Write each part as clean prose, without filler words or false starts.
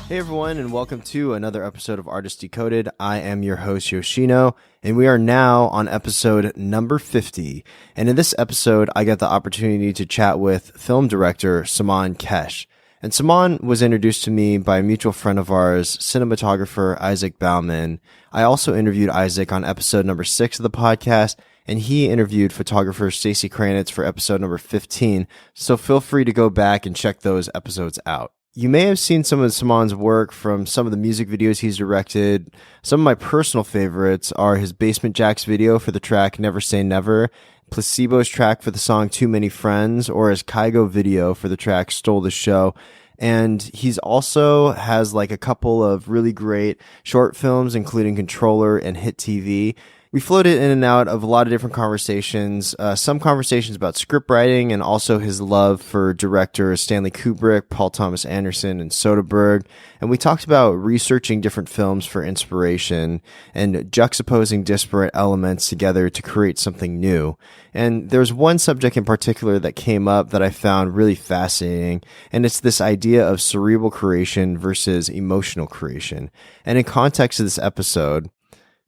Hey everyone, and welcome to another episode of Artist Decoded. I am your host Yoshino, and we are now on episode number 50. And in this episode, I got the opportunity to chat with film director Saman Kesh. And Saman was introduced to me by a mutual friend of ours, cinematographer Isaac Bauman. I also interviewed Isaac on episode number 6 of the podcast, and he interviewed photographer Stacey Kranitz for episode number 15. So feel free to go back and check those episodes out. You may have seen some of Saman's work from some of the music videos he's directed. Some of my personal favorites are his Basement Jaxx video for the track Never Say Never, Placebo's track for the song Too Many Friends, or his Kygo video for the track Stole the Show. And he's also has like a couple of really great short films, including Controller and Hit TV. We floated in and out of a lot of different conversations, some conversations about script writing and also his love for directors Stanley Kubrick, Paul Thomas Anderson, and Soderbergh. And we talked about researching different films for inspiration and juxtaposing disparate elements together to create something new. And there's one subject in particular that came up that I found really fascinating, and it's this idea of cerebral creation versus emotional creation. And in context of this episode,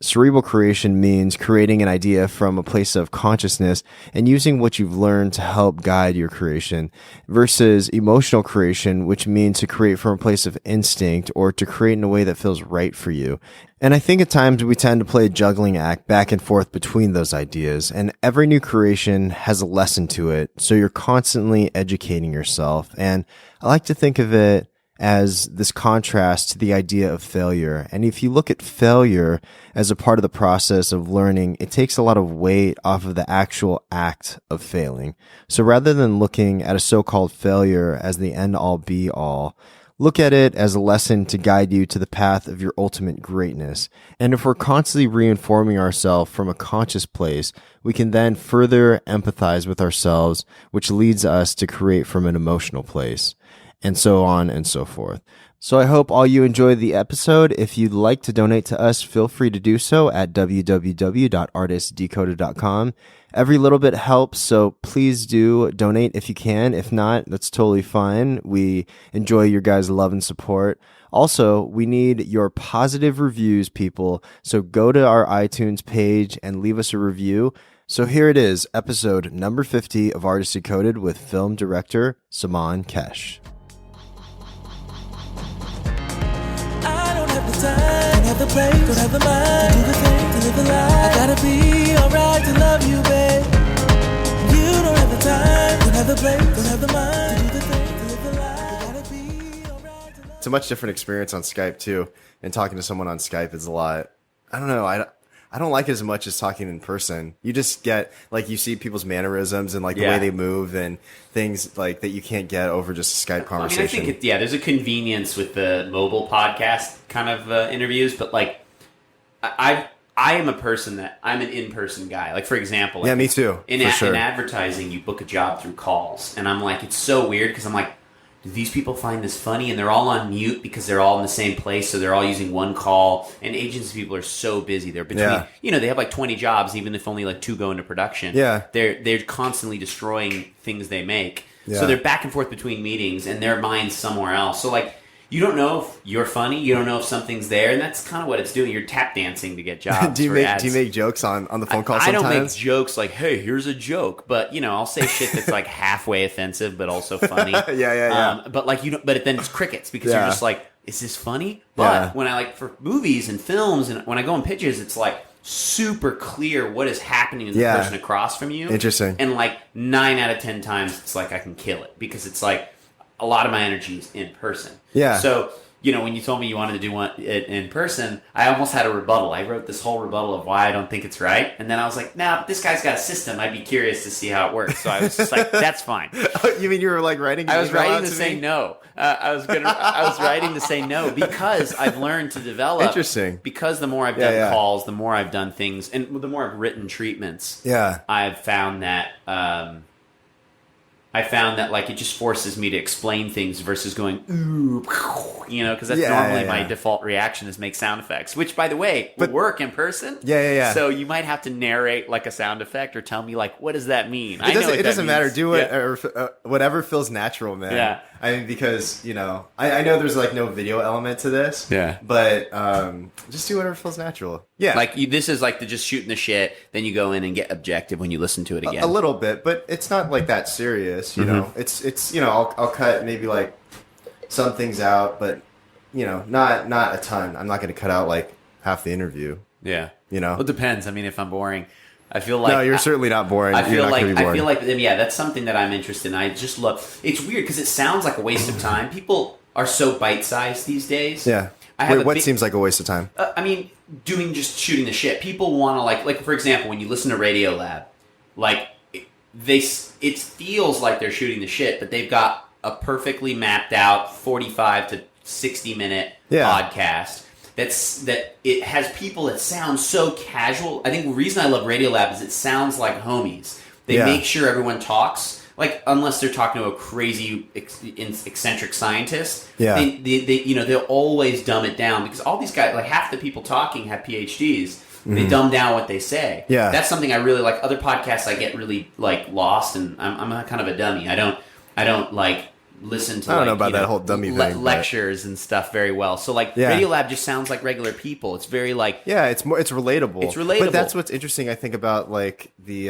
cerebral creation means creating an idea from a place of consciousness and using what you've learned to help guide your creation, versus emotional creation, which means to create from a place of instinct or to create in a way that feels right for you. And I think at times we tend to play a juggling act back and forth between those ideas, and every new creation has a lesson to it, so you're constantly educating yourself. And I like to think of it as this contrast to the idea of failure. And if you look at failure as a part of the process of learning, it takes a lot of weight off of the actual act of failing. So rather than looking at a so-called failure as the end-all be-all, look at it as a lesson to guide you to the path of your ultimate greatness. And if we're constantly reinforming ourselves from a conscious place, we can then further empathize with ourselves, which leads us to create from an emotional place, and so on and so forth. So I hope all you enjoyed the episode. If you'd like to donate to us, feel free to do so at www.artistdecoded.com. Every little bit helps, so please do donate if you can. If not, that's totally fine. We enjoy your guys' love and support. Also, we need your positive reviews, people. So go to our iTunes page and leave us a review. So here it is, episode number 50 of Artist Decoded with film director Saman Kesh. Don't have the place, don't have the mind, do the thing, to live the life. I gotta be alright to love you, babe. You don't have the time, don't have the place, don't have the mind, to do the thing, to live the life. I gotta be alright to love you. It's a much different experience on Skype too, and talking to someone on Skype is a lot. I don't know. I don't like it as much as talking in person. You just get, like, you see people's mannerisms and, like, the way they move and things, like, that you can't get over just a Skype conversation. I mean, I think, there's a convenience with the mobile podcast kind of interviews, but, like, I am a person that, I'm an in-person guy. Like, for example. Like, yeah, me too, in advertising, you book a job through calls. And I'm like, it's so weird because I'm like, do these people find this funny? And they're all on mute because they're all in the same place, so they're all using one call. And agency people are so busy. They're between, they have like 20 jobs, even if only like 2 go into production. Yeah. They're constantly destroying things they make. Yeah. So they're back and forth between meetings, and their mind's somewhere else. So like, you don't know if you're funny. You don't know if something's there, and that's kind of what it's doing. You're tap dancing to get jobs. Do you make jokes on the phone call sometimes? I don't make jokes like, "Hey, here's a joke," but I'll say shit that's like halfway offensive, but also funny. Yeah. But like but then it's crickets because you're just like, "Is this funny?" But when I like for movies and films, and when I go on pitches, it's like super clear what is happening to the person across from you. Interesting. And like 9 out of 10 times, it's like I can kill it because it's like a lot of my energy is in person. Yeah. So, when you told me you wanted to do one in person, I almost had a rebuttal. I wrote this whole rebuttal of why I don't think it's right. And then I was like, this guy's got a system. I'd be curious to see how it works. So I was just like, that's fine. You mean you were like writing? I was writing to say no. I was writing to say no because I've learned to develop. Interesting. Because the more I've done calls, the more I've done things, and the more I've written treatments. Yeah. I've found that. Like it just forces me to explain things versus going ooh, because that's normally my default reaction is make sound effects, which by the way would work in person. Yeah. So you might have to narrate like a sound effect or tell me like what does that mean? It doesn't matter. Do it or whatever feels natural, man. Yeah. I mean, because, you know, I know there's like no video element to this. Yeah. But just do whatever feels natural. Yeah. Like this is like the just shooting the shit. Then you go in and get objective when you listen to it again. A little bit, but it's not like that serious, you know. It's you know, I'll cut maybe like some things out, but you know, not a ton. I'm not going to cut out like half the interview. Yeah. You know. Well, it depends. I mean, if I'm boring, I feel like... No, you're certainly not boring. I feel like, boring. yeah, that's something that I'm interested in. I just love... It's weird because it sounds like a waste of time. People are so bite-sized these days. Yeah. Wait, what seems like a waste of time? I mean, just shooting the shit. People want to like, for example, when you listen to Radiolab, like, it feels like they're shooting the shit, but they've got a perfectly mapped out 45 to 60-minute podcast. That it has people that sound so casual. I think the reason I love Radiolab is it sounds like homies. They make sure everyone talks, like unless they're talking to a crazy eccentric scientist. Yeah, they'll always dumb it down because all these guys, like half the people talking, have PhDs. They dumb down what they say. Yeah, that's something I really like. Other podcasts I get really like lost, and I'm a kind of a dummy. I don't like listen to. I don't know about that whole dummy thing, lectures and stuff very well. So like Radiolab just sounds like regular people. It's very like it's relatable. It's relatable. But that's what's interesting, I think, about like the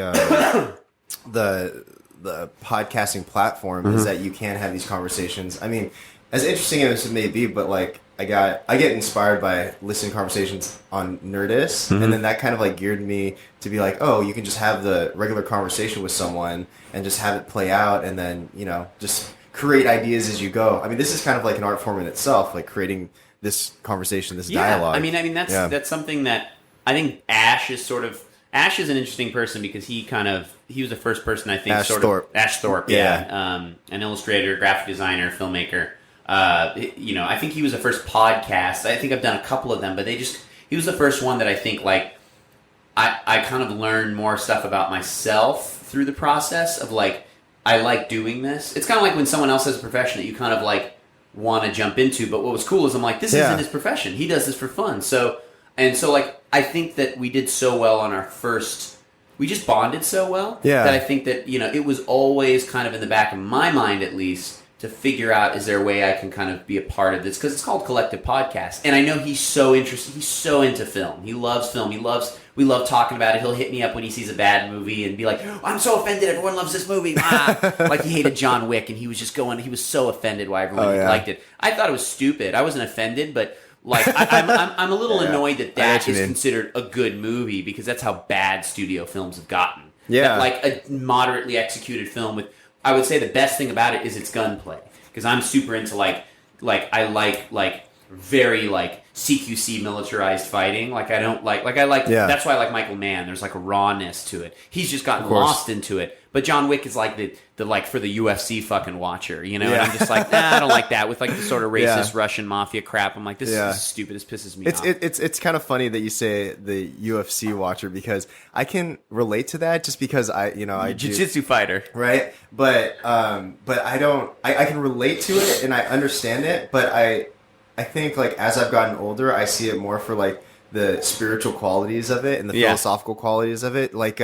the podcasting platform is that you can have these conversations. I mean, as interesting as it may be, but like I get inspired by listening to conversations on Nerdist, and then that kind of like geared me to be like, oh, you can just have the regular conversation with someone and just have it play out, and then you know just create ideas as you go. I mean, this is kind of like an art form in itself, like creating this conversation, this dialogue. I mean that's something that I think Ash is an interesting person because he was the first person I think Ash Thorpe, an illustrator, graphic designer, filmmaker. I think he was the first podcast. I think I've done a couple of them, but he was the first one that I think like I kind of learned more stuff about myself through the process of like, I like doing this. It's kind of like when someone else has a profession that you kind of like want to jump into. But what was cool is I'm like, this isn't his profession. He does this for fun. So like, I think that we did so well on our first, we just bonded so well that I think that, you know, it was always kind of in the back of my mind, at least, to figure out, is there a way I can kind of be a part of this? Because it's called Collective Podcast. And I know he's so interested. He's so into film. He loves film. We love talking about it. He'll hit me up when he sees a bad movie and be like, oh, I'm so offended. Everyone loves this movie. Like he hated John Wick and he was so offended why everyone liked it. I thought it was stupid. I wasn't offended, but like I'm a little annoyed that is considered a good movie because that's how bad studio films have gotten. Yeah. That, like a moderately executed film with, I would say the best thing about it is its gunplay. Because I'm super into I like very like CQC militarized fighting. Like I don't like that's why I like Michael Mann. There's like a rawness to it. He's just gotten lost into it. But John Wick is like the like for the UFC fucking watcher, you know? And I'm just like, I don't like that with like the sort of racist Russian mafia crap. I'm like, this is stupid. This pisses me off. It's kind of funny that you say the UFC watcher because I can relate to that just because I jiu-jitsu fighter, right? But I don't. I can relate to it and I understand it, but I think like as I've gotten older, I see it more for like the spiritual qualities of it and the philosophical qualities of it. Like,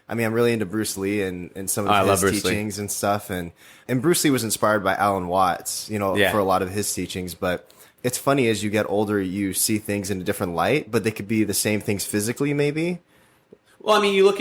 I mean, I'm really into Bruce Lee and some of his teachings and stuff. And Bruce Lee was inspired by Alan Watts, you know, for a lot of his teachings. But it's funny, as you get older, you see things in a different light, but they could be the same things physically, maybe. Well, I mean, you look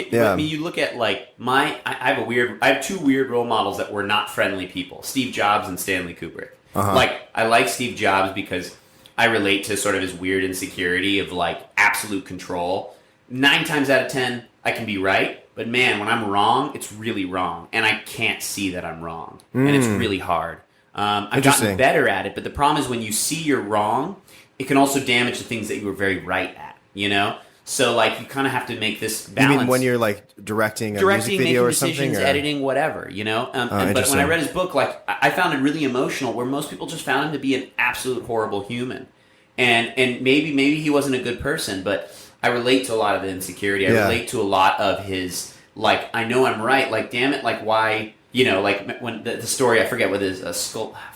at like I have two weird role models that were not friendly people: Steve Jobs and Stanley Kubrick. Like, I like Steve Jobs because I relate to sort of his weird insecurity of like absolute control. 9 times out of 10, I can be right, but man, when I'm wrong, it's really wrong, and I can't see that I'm wrong, and it's really hard. I've gotten better at it, but the problem is when you see you're wrong, it can also damage the things that you were very right at, you know? So, like, you kind of have to make this balance. You mean when you're, like, directing a music video or something? Making decisions, editing, whatever, you know? But when I read his book, like, I found it really emotional, where most people just found him to be an absolute horrible human. And maybe he wasn't a good person, but I relate to a lot of the insecurity. I relate to a lot of his, like, I know I'm right. Like, damn it, like, why... You know, like when the story, I forget what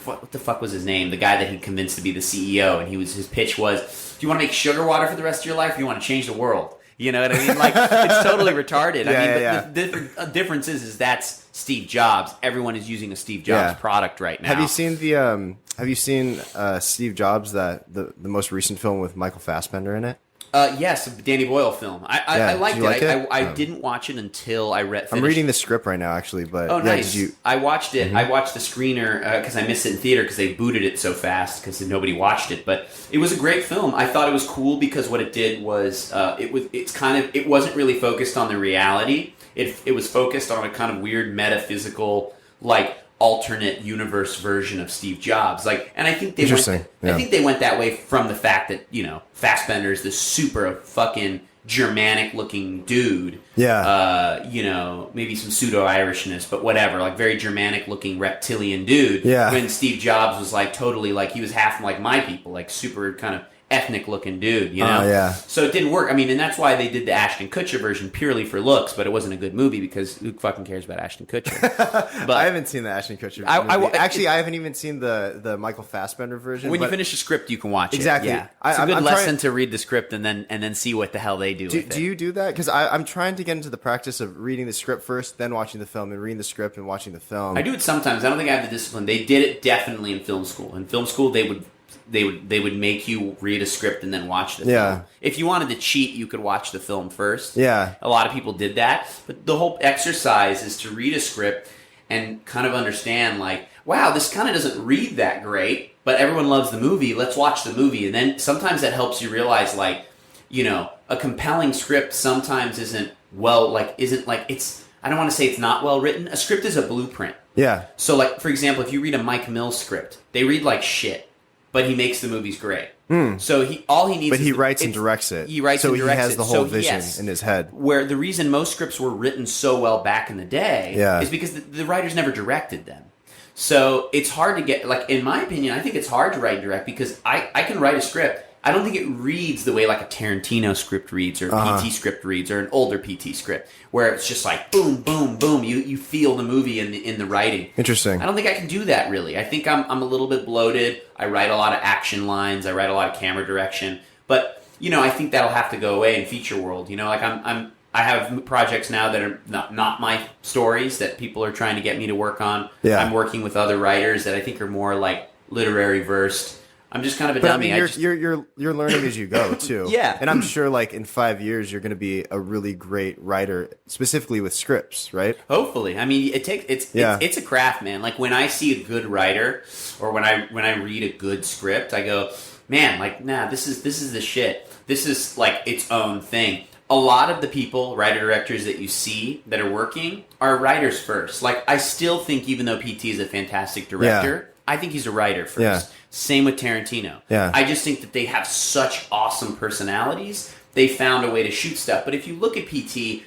what the fuck was his name? The guy that he convinced to be the CEO, and his pitch was, "Do you want to make sugar water for the rest of your life, or do you want to change the world?" You know what I mean? Like, it's totally retarded. Yeah, but the difference is that's Steve Jobs. Everyone is using a Steve Jobs product right now. Have you seen Steve Jobs, the most recent film with Michael Fassbender in it? Yes, the Danny Boyle film. I liked it. I it? didn't watch it until I read. I'm reading the script right now, actually. But oh, nice. Did you? I watched it. Mm-hmm. I watched the screener because I missed it in theater because they booted it so fast because nobody watched it. But it was a great film. I thought it was cool because what it did was it wasn't really focused on the reality. It was focused on a kind of weird metaphysical alternate universe version of Steve Jobs. And I think they went that way from the fact that, Fassbender is this super fucking Germanic looking dude. Yeah. Maybe some pseudo-Irishness, but whatever, very Germanic looking reptilian dude. Yeah. When Steve Jobs was totally he was half like my people, super kind of ethnic looking dude, yeah. So it didn't work. I mean, and that's why they did the Ashton Kutcher version purely for looks, but it wasn't a good movie because who fucking cares about Ashton Kutcher? But I haven't seen the Ashton Kutcher movie. Actually, I haven't even seen the Michael Fassbender version. When you finish the script, you can watch it. Exactly. Yeah. It's a good lesson to read the script and then see what the hell they do with it. Do you do that? Because I'm trying to get into the practice of reading the script first, then watching the film, and reading the script and watching the film. I do it sometimes. I don't think I have the discipline. They did it definitely in film school. In film school, they would make you read a script and then watch the film. If you wanted to cheat, you could watch the film first. Yeah. A lot of people did that. But the whole exercise is to read a script and kind of understand, wow, this kind of doesn't read that great, but everyone loves the movie. Let's watch the movie. And then sometimes that helps you realize, a compelling script sometimes isn't I don't want to say it's not well written. A script is a blueprint. Yeah. So, for example, if you read a Mike Mills script, they read like shit. But he makes the movies great. So all he needs. But he writes and directs it. He writes and directs it. So he has the whole vision in his head. Where the reason most scripts were written so well back in the day is because the writers never directed them. So it's hard to get. In my opinion, I think it's hard to write and direct because I can write a script. I don't think it reads the way a Tarantino script reads or PT script reads or an older PT script where it's just boom, boom, boom. You feel the movie in the writing. Interesting. I don't think I can do that really. I think I'm a little bit bloated. I write a lot of action lines. I write a lot of camera direction. But I think that'll have to go away in feature world. I have projects now that are not my stories that people are trying to get me to work on. Yeah. I'm working with other writers that I think are more literary versed. I'm just kind of a dummy. You're learning as you go too. Yeah. And I'm sure in 5 years you're going to be a really great writer, specifically with scripts, right? Hopefully. I mean, it's a craft, man. When I see a good writer or when I read a good script, I go, man, this is the shit. This is its own thing. A lot of the people, writer-directors that you see that are working are writers first. I still think even though PT is a fantastic director, I think he's a writer first. Yeah. Same with Tarantino. Yeah. I just think that they have such awesome personalities. They found a way to shoot stuff. But if you look at PT,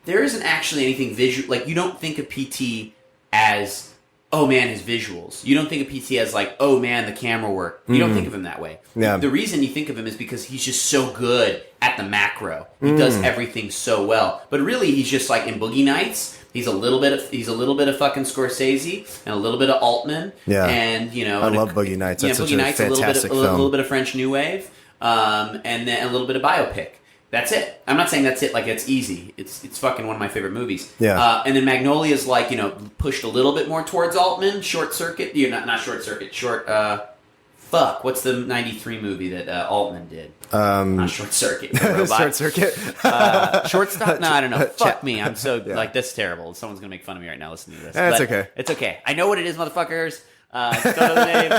there isn't actually anything visual. You don't think of PT as, oh man, his visuals. You don't think of PT as oh man, the camera work. You don't think of him that way. Yeah. The reason you think of him is because he's just so good at the macro. He does everything so well. But really, he's just in Boogie Nights. He's a little bit of fucking Scorsese and a little bit of Altman. Yeah. And I love Boogie Nights. That's such a fantastic film. A little bit of French New Wave, and then a little bit of biopic. That's it. I'm not saying that's it. It's easy. It's fucking one of my favorite movies. Yeah. And then Magnolia's pushed a little bit more towards Altman. Short Circuit. Not Short Circuit. Fuck. What's the '93 movie that Altman did? Not Short Circuit. Short Circuit. Shortstop. No, I don't know. Fuck me. I'm so that's terrible. Someone's gonna make fun of me right now listening to this. It's okay. It's okay. I know what it is, motherfuckers. Don't know the name.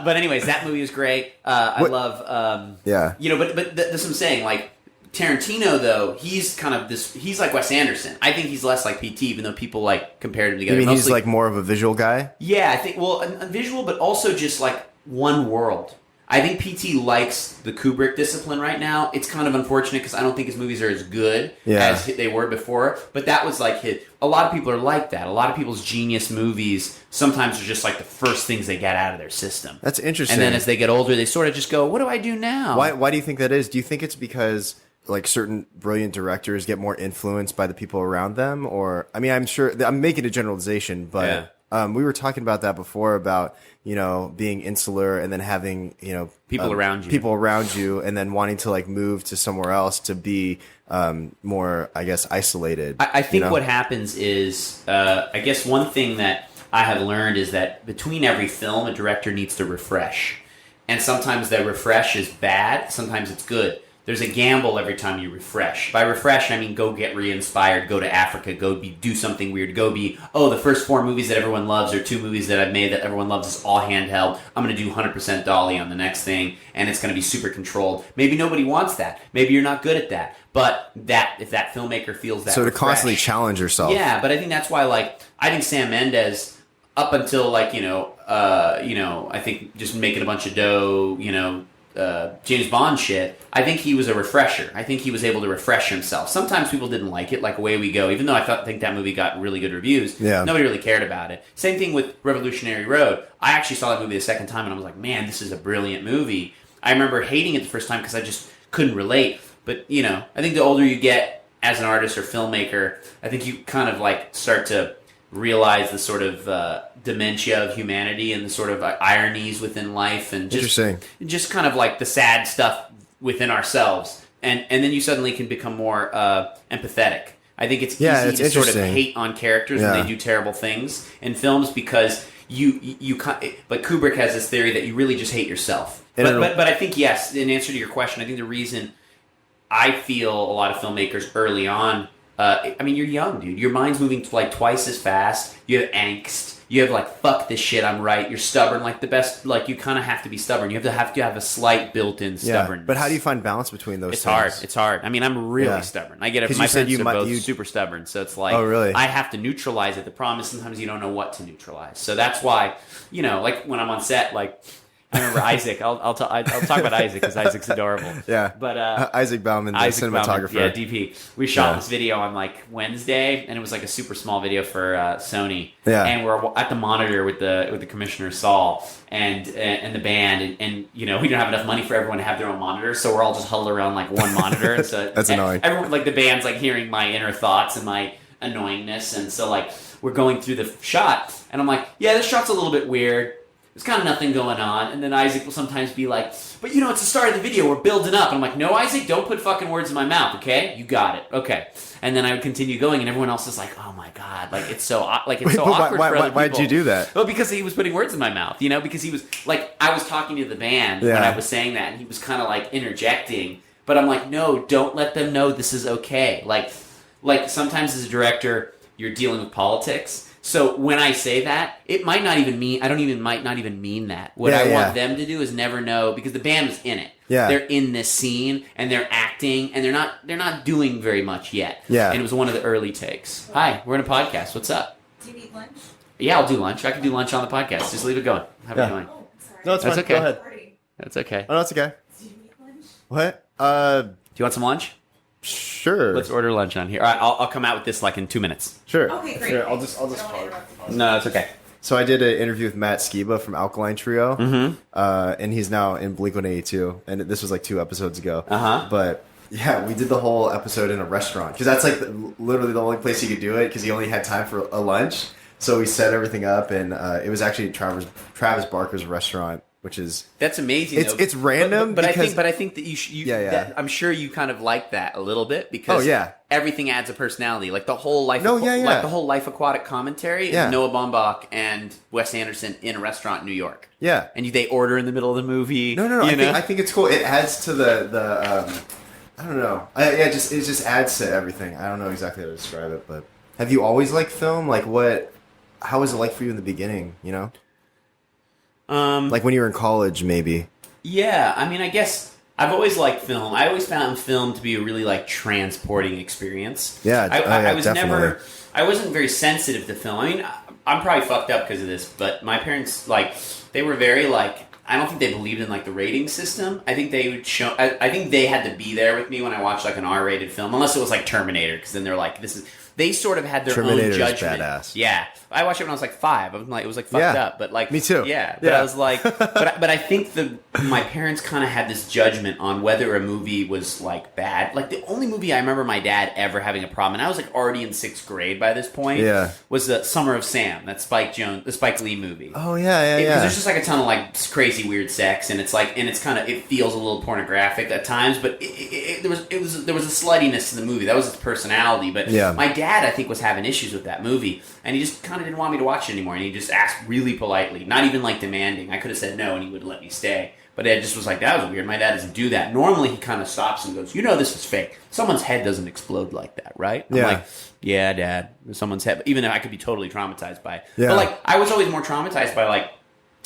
But anyways, that movie was great. I love. Yeah. But that's what I'm saying. Tarantino, though, he's kind of this. He's like Wes Anderson. I think he's less like PT, even though people compared him together. You mean he's more of a visual guy? Yeah, I think. Well, a visual, but also just one world. I think PT likes the Kubrick discipline right now. It's kind of unfortunate because I don't think his movies are as good as they were before. But that was his. A lot of people are like that. A lot of people's genius movies sometimes are just the first things they get out of their system. That's interesting. And then as they get older, they sort of just go, "What do I do now?" Why do you think that is? Do you think it's because certain brilliant directors get more influenced by the people around them? Or, I mean, I'm sure I'm making a generalization, but We were talking about that before about, being insular and then having, People around you and then wanting to like move to somewhere else to be more, I guess, isolated. I think what happens is, I guess one thing that I have learned is that between every film, a director needs to refresh. And sometimes that refresh is bad, sometimes it's good. There's a gamble every time you refresh. By refresh, I mean go get re-inspired, go to Africa, do something weird, the first 4 movies that everyone loves or 2 movies that I've made that everyone loves is all handheld. I'm going to do 100% dolly on the next thing, and it's going to be super controlled. Maybe nobody wants that. Maybe you're not good at that. But if that filmmaker feels that so to refresh, constantly challenge yourself. Yeah, but I think that's why, I think Sam Mendes, up until, I think just making a bunch of dough, James Bond shit, I think he was a refresher. I think he was able to refresh himself. Sometimes people didn't like it, like Away We Go, even though I think that movie got really good reviews. Yeah. Nobody really cared about it. Same thing with Revolutionary Road. I actually saw that movie the second time, and I was like, man, this is a brilliant movie. I remember hating it the first time because I just couldn't relate. But, I think the older you get as an artist or filmmaker, I think you kind of, start to realize the sort of dementia of humanity and the sort of ironies within life and just kind of like the sad stuff within ourselves. And then you suddenly can become more empathetic. I think it's easy to sort of hate on characters when they do terrible things in films because but Kubrick has this theory that you really just hate yourself. But I think, yes, in answer to your question, I think the reason I feel a lot of filmmakers early on, you're young, dude. Your mind's moving twice as fast. You have angst. You have fuck this shit, I'm right. You're stubborn, the best. You kind of have to be stubborn. You have to have a slight built-in stubbornness. But how do you find balance between those? It's hard. It's hard. I'm really stubborn. I get it. My parents are both super stubborn, so it's oh, really? I have to neutralize it. The problem is sometimes you don't know what to neutralize. So that's why, when I'm on set, I remember Isaac. I'll talk about Isaac because Isaac's adorable. Yeah. But Isaac Bauman, the cinematographer. Bauman, yeah, DP. We shot this video on Wednesday, and it was a super small video for Sony. Yeah. And we're at the monitor with the commissioner Saul and the band, and we don't have enough money for everyone to have their own monitor, so we're all just huddled around one monitor. And so that's annoying. Everyone the band's hearing my inner thoughts and my annoyingness, and so we're going through the shot, and I'm yeah, this shot's a little bit weird. There's kind of nothing going on. And then Isaac will sometimes be but it's the start of the video. We're building up. And I'm no, Isaac, don't put fucking words in my mouth, okay? You got it. Okay. And then I would continue going, and everyone else is oh my God. It's so awkward for other people. Why'd you do that? Well, because he was putting words in my mouth, because he was, I was talking to the band when I was saying that, and he was kind of interjecting. But I'm no, don't let them know this is okay. Sometimes as a director, you're dealing with politics. So when I say that, it might not even mean that. What I want them to do is never know, because the band was in it. Yeah. They're in this scene and they're acting and they're not doing very much yet. Yeah. And it was one of the early takes. Hi, we're in a podcast. What's up? Do you need lunch? Yeah, I'll do lunch. I can do lunch on the podcast. Just leave it going. How are you doing? Oh, sorry. No, it's fine. okay. Go ahead. That's okay. Oh, no, it's okay. Do you need lunch? What? Do you want some lunch? Sure. Let's order lunch on here. All right, I'll come out with this in 2 minutes. Sure. Okay, great. Sure. I'll just Don't wanna pause. interrupt you. No, that's okay. So I did an interview with Matt Skiba from Alkaline Trio, and he's now in Blink-182, and this was 2 episodes ago. But yeah, we did the whole episode in a restaurant, because that's literally the only place you could do it, because he only had time for a lunch. So we set everything up, and it was actually Travis Barker's restaurant, which is that's amazing. It's random, but because I think that that, I'm sure you kind of like that a little bit, because everything adds a personality. The whole life, the whole Life Aquatic commentary is Noah Baumbach and Wes Anderson in a restaurant in New York. Yeah, and they order in the middle of the movie. No. I think it's cool. It adds to the I don't know. It just adds to everything. I don't know exactly how to describe it, but have you always liked film? How was it like for you in the beginning? When you were in college, maybe. Yeah, I guess I've always liked film. I always found film to be a really transporting experience. Yeah, I was definitely. I wasn't very sensitive to film. I'm probably fucked up because of this, but my parents they were very I don't think they believed in the rating system. I think they would show. I think they had to be there with me when I watched an R-rated film, unless it was Terminator, because then they're this is they sort of had their Terminator's own judgment. badass. Yeah, I watched it when I was like 5. I was like, it was like fucked up, but like me too. Yeah, but I was like, but I think my parents kind of had this judgment on whether a movie was like bad. Like the only movie I remember my dad ever having a problem, and I was like already in 6th grade by this point. Yeah. Was the Summer of Sam, that the Spike Lee movie. Oh yeah. Because there's just like a ton of like crazy weird sex, and it's like, and it's kind of, it feels a little pornographic at times, but there was a sluttiness to the movie. That was its personality. But my dad, I think, was having issues with that movie, and he just kind of didn't want me to watch it anymore. And he just asked really politely, not even like demanding. I could have said no, and he would let me stay. But it just was like, that was weird. My dad doesn't do that. Normally, he kind of stops and goes, this is fake. Someone's head doesn't explode like that, right? I'm like, yeah, Dad, someone's head. Even though I could be totally traumatized by it. Yeah. But like, I was always more traumatized by like,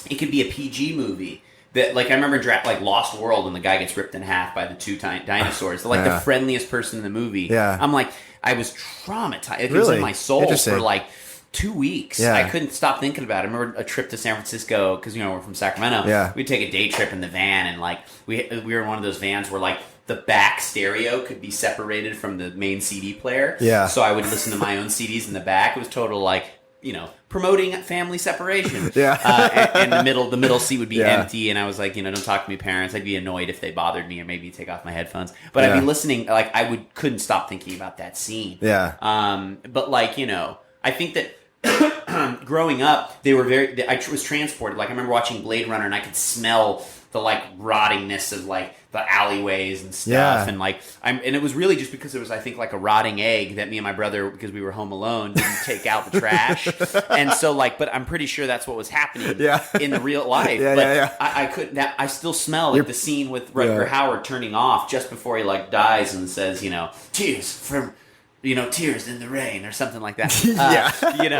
it could be a PG movie. That, like, I remember like Lost World, and the guy gets ripped in half by the 2 dinosaurs. They're like the friendliest person in the movie. Yeah. I'm like, I was traumatized. It was in my soul for like 2 weeks. Yeah. I couldn't stop thinking about it. I remember a trip to San Francisco, because we're from Sacramento. Yeah. We'd take a day trip in the van, and like we were in one of those vans where like the back stereo could be separated from the main CD player. Yeah. So I would listen to my own CDs in the back. It was total like, promoting family separation. Yeah. And the middle seat would be empty, and I was like, don't talk to me, parents. I'd be annoyed if they bothered me, or maybe take off my headphones. But I'd be listening, like I couldn't stop thinking about that scene. Yeah. But like, I think that growing up, I was transported. Like I remember watching Blade Runner, and I could smell the like rottingness of like the alleyways and stuff, and like and it was really just because it was, I think, like a rotting egg that me and my brother, because we were home alone, didn't take out the trash, and so like, but I'm pretty sure that's what was happening in the real life. I couldn't. I still smell like the scene with Rutger Hauer turning off just before he like dies and says, tears from. Tears in the rain, or something like that.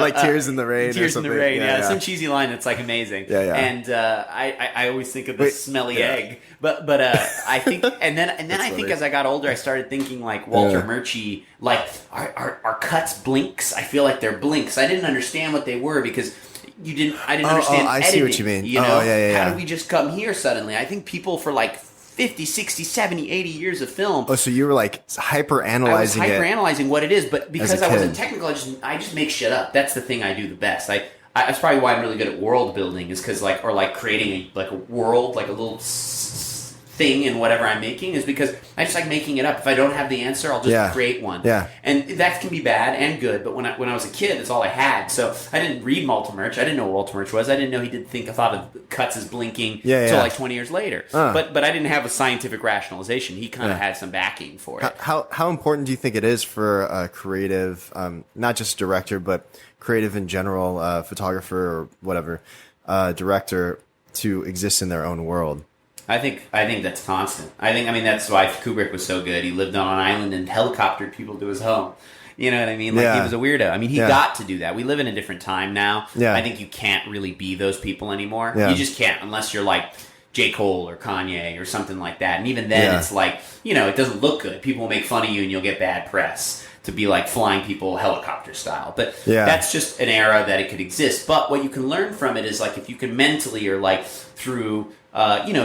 Like tears in the rain. Tears in the rain. Some cheesy line that's like amazing. And I always think of the smelly egg. But I think, and then I think as I got older, I started thinking like Walter Murchie, like our cuts blinks. I feel like they're blinks. I didn't understand what they were because I didn't understand. I editing, see what you mean. How did we just come here suddenly? I think people for like 50, 60, 70, 80 years of film. Oh, so you were like hyper-analyzing it. I was hyper-analyzing what it is, but because I wasn't technical, I just make shit up. That's the thing I do the best. That's probably why I'm really good at world building, is because like, or like creating a world, like a little thing in whatever I'm making, is because I just like making it up. If I don't have the answer, I'll just create one. Yeah. And that can be bad and good, but when I was a kid, that's all I had. So I didn't read Walter Murch. I didn't know what Walter Murch was. I didn't know he I thought of cuts as blinking until like 20 years later. But I didn't have a scientific rationalization. He kind of had some backing for it. How important do you think it is for a creative, not just director, but creative in general, photographer or whatever, director, to exist in their own world? I think that's constant. I mean that's why Kubrick was so good. He lived on an island and helicoptered people to his home. You know what I mean? Like he was a weirdo. I mean, he got to do that. We live in a different time now. Yeah. I think you can't really be those people anymore. Yeah. You just can't, unless you're like J. Cole or Kanye or something like that. And even then, it's like, it doesn't look good. People will make fun of you and you'll get bad press to be like flying people helicopter style. But that's just an era that it could exist. But what you can learn from it is like, if you can mentally, or like through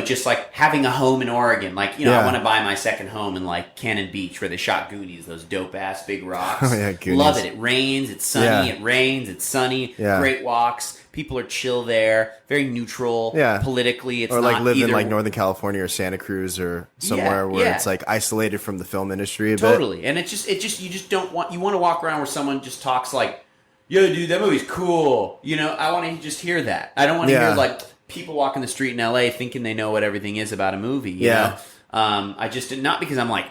just like having a home in Oregon. Like, I want to buy my second home in like Cannon Beach, where they shot Goonies, those dope ass big rocks. Oh, yeah, Goonies. Love it. It rains, it's sunny, it rains, it's sunny, great walks. People are chill there, very neutral. Politically, it's or like not live either... in like Northern California or Santa Cruz or somewhere where it's like isolated from the film industry a bit. Totally. And you just don't want, you want to walk around where someone just talks like, yo, dude, that movie's cool. I want to just hear that. I don't want to hear like people walking the street in LA thinking they know what everything is about a movie. You know? I just not because I'm like,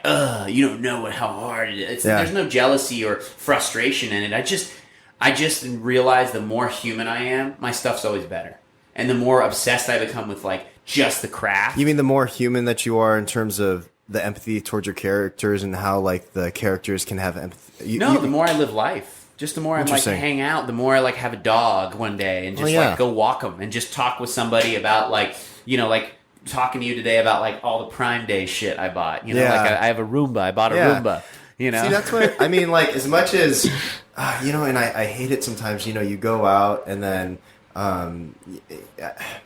you don't know how hard it is. There's no jealousy or frustration in it. I just realize the more human I am, my stuff's always better, and the more obsessed I become with like just the craft. You mean the more human that you are in terms of the empathy towards your characters and how like the characters can have empathy? The more I live life. Just the more I like hang out, the more I like have a dog one day and just like go walk them and just talk with somebody about like, like talking to you today about like all the Prime Day shit I bought. Like I have a Roomba. I bought a Roomba. See, that's what I mean. Like as much as and I hate it sometimes. You go out and then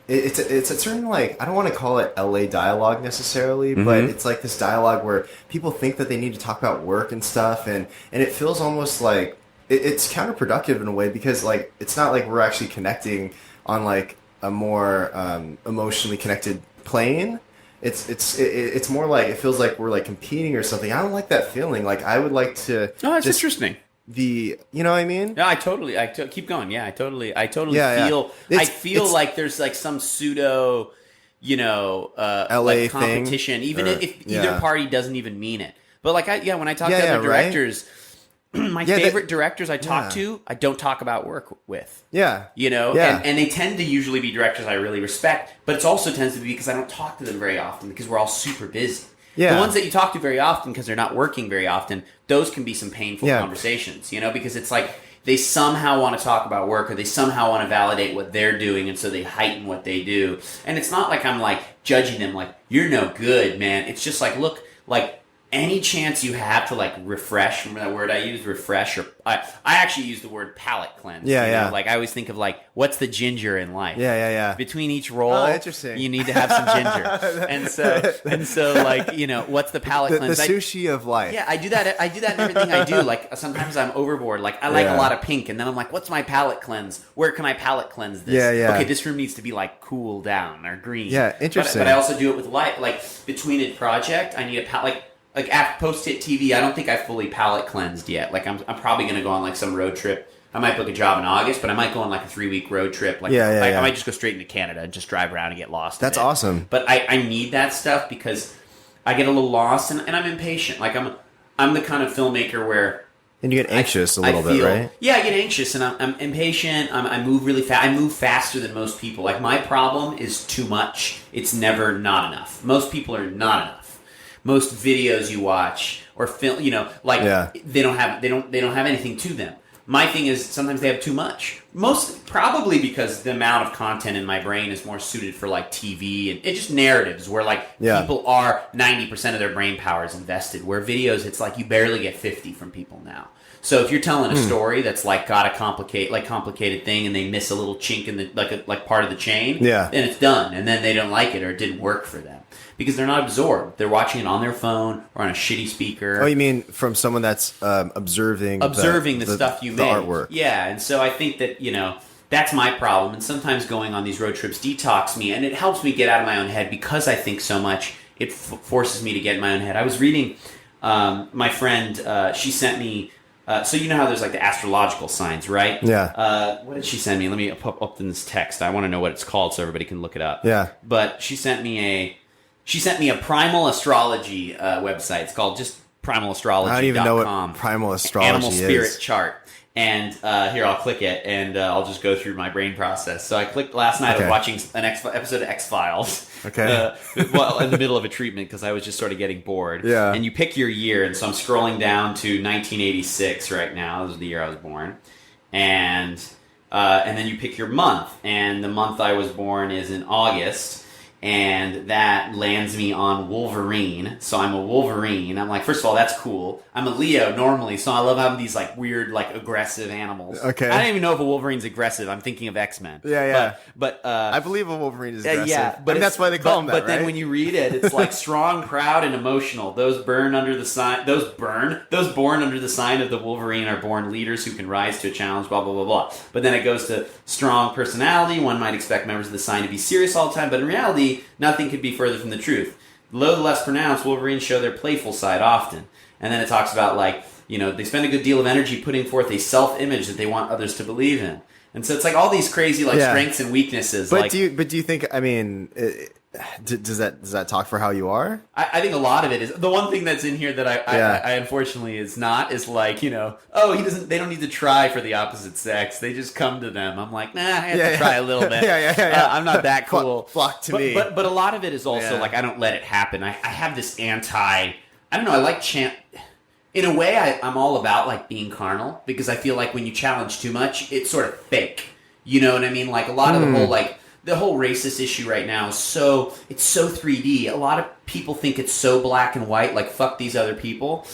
it's a certain, like, I don't want to call it LA dialogue necessarily, but it's like this dialogue where people think that they need to talk about work and stuff, and it feels almost like it's counterproductive in a way, because like it's not like we're actually connecting on like a more emotionally connected plane. It's more like it feels like we're like competing or something. I don't like that feeling. Like I would like to. Oh, that's interesting. You know what I mean? No, keep going. Yeah, I totally Yeah, feel. yeah. I feel like there's like some pseudo, LA like competition, thing, even if yeah. either party doesn't even mean it. But like, when I talk to Yeah, other right? directors, my favorite directors I talk to, I don't talk about work with. Yeah. Yeah. And they tend to usually be directors I really respect, but it also tends to be because I don't talk to them very often because we're all super busy. Yeah. The ones that you talk to very often because they're not working very often, those can be some painful conversations, because it's like they somehow want to talk about work or they somehow want to validate what they're doing, and so they heighten what they do. And it's not like I'm like judging them like, you're no good, man. It's just like, look, like any chance you have to like refresh, remember that word I used, refresh, or I actually use the word palate cleanse. Yeah. Like I always think of like, what's the ginger in life? Yeah. Between each roll, interesting. you need to have some ginger. and so like, what's the palate cleanse? The sushi of life. Yeah, I do that in everything I do. Like sometimes I'm overboard. Like I like a lot of pink, and then I'm like, what's my palate cleanse? Where can I palate cleanse this? Yeah. Okay, this room needs to be like cool down or green. Yeah, interesting. But I also do it with light. Like between a project, I need a palate. Like after post-hit TV, I don't think I fully palate cleansed yet. Like I'm probably going to go on like some road trip. I might book a job in August, but I might go on like a 3-week road trip. Like I might just go straight into Canada and just drive around and get lost. That's awesome. But I need that stuff because I get a little lost and I'm impatient. Like I'm the kind of filmmaker where and you get anxious a little bit, right? Yeah, I get anxious and I'm impatient. I move really fast. I move faster than most people. Like my problem is too much. It's never not enough. Most people are not enough. Most videos you watch or film, they don't have anything to them. My thing is sometimes they have too much. Probably because the amount of content in my brain is more suited for like TV and it's just narratives where like people are 90% of their brain power is invested. Where videos, it's like you barely get 50 from people now. So if you're telling a story that's like got a complicated thing and they miss a little chink in the like part of the chain, then it's done, and then they don't like it or it didn't work for them. Because they're not absorbed. They're watching it on their phone or on a shitty speaker. Oh, you mean from someone that's observing the stuff you the make. artwork. Yeah, and so I think that, that's my problem. And sometimes going on these road trips detox me, and it helps me get out of my own head because I think so much. It forces me to get in my own head. I was reading, my friend, she sent me, so you know how there's like the astrological signs, right? Yeah. What did she send me? Let me pop up in this text. I want to know what it's called so everybody can look it up. Yeah. But she sent me a primal astrology website. It's called just primalastrology.com. I don't even know what primal astrology Animal is. spirit chart. And here, I'll click it, and I'll just go through my brain process. So I clicked last night. I was watching an episode of X-Files. Okay. Well, in the middle of a treatment because I was just sort of getting bored. Yeah. And you pick your year, and so I'm scrolling down to 1986 right now. This is the year I was born. And then you pick your month, and the month I was born is in August. And that lands me on Wolverine. So I'm a Wolverine. I'm like, first of all, that's cool. I'm a Leo normally, so I love having these like weird, like aggressive animals. Okay. I don't even know if a Wolverine's aggressive. I'm thinking of X-Men. Yeah. But I believe a Wolverine is aggressive. Yeah, but that's why they call him that, But then when you read it, it's like strong, proud, and emotional. Those born under the sign of the Wolverine are born leaders who can rise to a challenge, blah, blah, blah, blah. But then it goes to strong personality. One might expect members of the sign to be serious all the time, but in reality, nothing could be further from the truth. Though less pronounced, Wolverines show their playful side often. And then it talks about, like, they spend a good deal of energy putting forth a self-image that they want others to believe in. And so it's like all these crazy, like, strengths and weaknesses. But do you think, I mean, does that talk for how you are? I think a lot of it is. The one thing that's in here that I unfortunately is not is like, they don't need to try for the opposite sex. They just come to them. I'm like, nah, I have to try a little bit. I'm not that cool. Flock to me. But a lot of it is also like, I don't let it happen. I have this I don't know, I like in a way, I'm all about like being carnal because I feel like when you challenge too much, it's sort of fake. You know what I mean? Like a lot of the whole racist issue right now is it's so 3D. A lot of people think it's so black and white, like fuck these other people.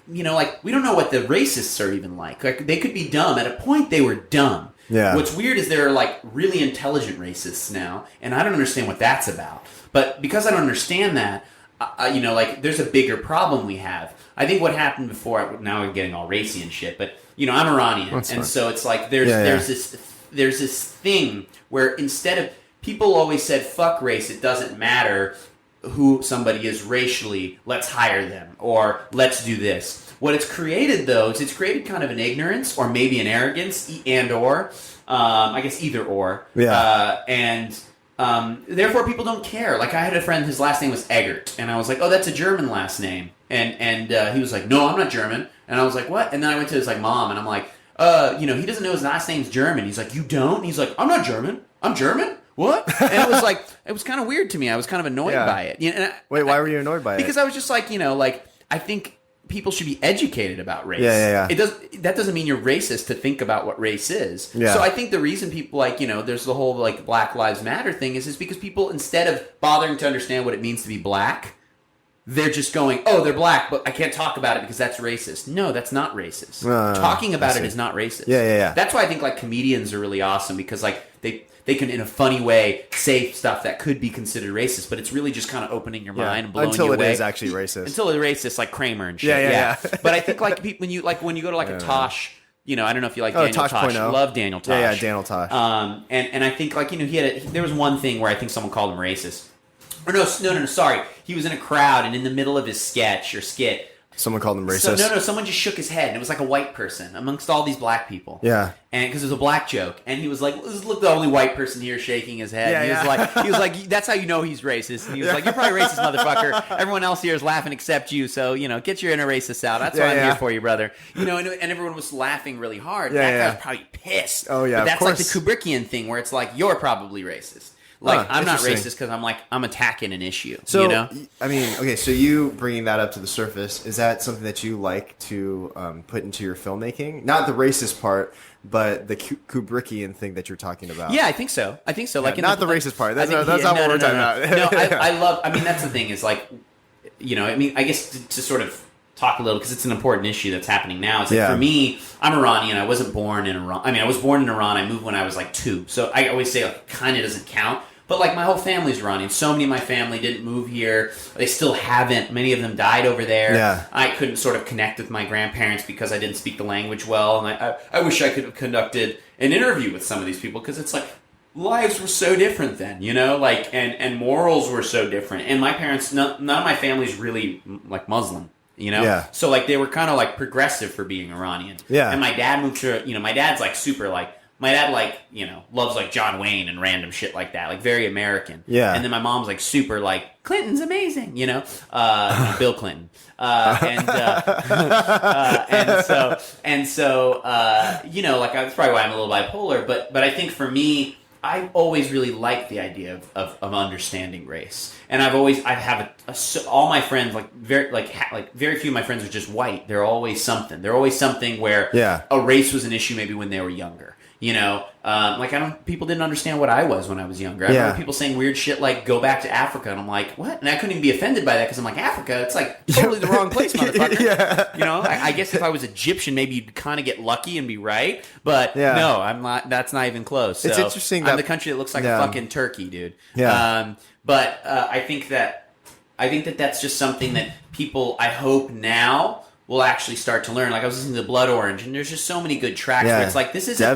Like we don't know what the racists are even like. Like they could be dumb. At a point they were dumb. Yeah. What's weird is there are like really intelligent racists now, and I don't understand what that's about. But because I don't understand that, like there's a bigger problem we have. I think what happened before. Now we're getting all racy and shit, but I'm Iranian, and fine. So it's like there's this thing where instead of people always said fuck race, it doesn't matter who somebody is racially, let's hire them or let's do this. What it's created though is it's created kind of an ignorance or maybe an arrogance and or I guess either or and therefore people don't care. Like I had a friend, his last name was Eggert, and I was like, oh, that's a German last name, and he was like, no, I'm not German, and I was like, what? And then I went to his like mom, and I'm like, he doesn't know his last name's German. He's like, you don't? And he's like, I'm not German. I'm German. What? And it was like, it was kind of weird to me. I was kind of annoyed by it. Wait, why were you annoyed by it? Because I was just like, I think people should be educated about race. Yeah. That doesn't mean you're racist to think about what race is. Yeah. So I think the reason people there's the whole like Black Lives Matter thing is because people, instead of bothering to understand what it means to be black, they're just going, oh, they're black, but I can't talk about it because that's racist. No, that's not racist. Talking about it is not racist. Yeah. That's why I think like comedians are really awesome, because like they can, in a funny way, say stuff that could be considered racist, but it's really just kind of opening your mind and blowing you away. Until it is actually racist. Until it's racist, like Kramer and shit. Yeah. But I think like when you go to like a Tosh, I don't know if you like Daniel Tosh. Love Daniel Tosh. Yeah, Daniel Tosh. And I think like there was one thing where I think someone called him racist. Or no, sorry. He was in a crowd, and in the middle of his sketch or skit, someone called him racist. Someone just shook his head, and it was like a white person amongst all these black people. Yeah, and because it was a black joke, and he was like, "Look, the only white person here shaking his head." Yeah, he was like, "That's how you know he's racist." And he was like, "You're probably racist, motherfucker. Everyone else here is laughing except you. So get your inner racist out. That's why I'm here for you, brother." And everyone was laughing really hard. That guy was probably pissed. Oh yeah, but that's like the Kubrickian thing where it's like you're probably racist. Like, I'm not racist because I'm attacking an issue. So, I mean, okay, so you bringing that up to the surface, is that something that you like to put into your filmmaking? Not the racist part, but the Kubrickian thing that you're talking about. Yeah, I think so. Like, not the racist part. That's not what we're talking about. No, I love, that's the thing is like, I guess to sort of talk a little, because it's an important issue that's happening now. It's like, for me, I'm Iranian. I wasn't born in Iran. I was born in Iran. I moved when I was like 2. So I always say like, kind of doesn't count. But like my whole family's Iranian. So many of my family didn't move here. They still haven't. Many of them died over there. Yeah. I couldn't sort of connect with my grandparents because I didn't speak the language well. And I wish I could have conducted an interview with some of these people, because it's like lives were so different then, like and morals were so different. And my parents, none of my family's really like Muslim. Yeah. So like they were kind of like progressive for being Iranian. Yeah. And my dad moved to, my dad's like super like, my dad like, loves like John Wayne and random shit like that, like very American. Yeah. And then my mom's like super like, Clinton's amazing, Bill Clinton. And so like that's probably why I'm a little bipolar, but I think for me, I always really liked the idea of understanding race, and all my friends very few of my friends are just white. They're always something. They're always something where a race was an issue maybe when they were younger. People didn't understand what I was when I was younger. I remember people saying weird shit like "go back to Africa," and I'm like, what? And I couldn't even be offended by that because I'm like, Africa, it's like totally the wrong place, motherfucker. I guess if I was Egyptian, maybe you'd kind of get lucky and be right, but no, I'm not. That's not even close. So it's interesting. I'm the country that looks like a fucking turkey, dude. Yeah. But I think that that's just something that people, I hope now, will actually start to learn. Like I was listening to Blood Orange, and there's just so many good tracks where it's like this isn't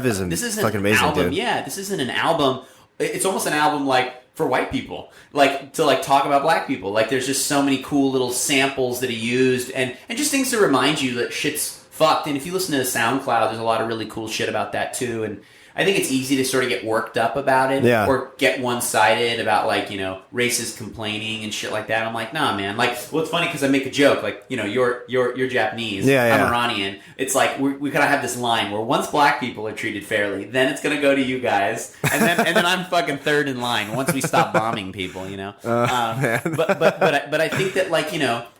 fucking amazing, an album. Dude. Yeah, this isn't an album. It's almost an album like for white people, like to like talk about black people. Like there's just so many cool little samples that he used, and just things to remind you that shit's fucked. And if you listen to the SoundCloud, there's a lot of really cool shit about that too. And I think it's easy to sort of get worked up about it, or get one-sided about like racist complaining and shit like that. I'm like, nah, man. Like, well, it's funny because I make a joke, like you're Japanese, I'm Iranian. It's like we kind of have this line where once black people are treated fairly, then it's gonna go to you guys, and then I'm fucking third in line once we stop bombing people, But I think that like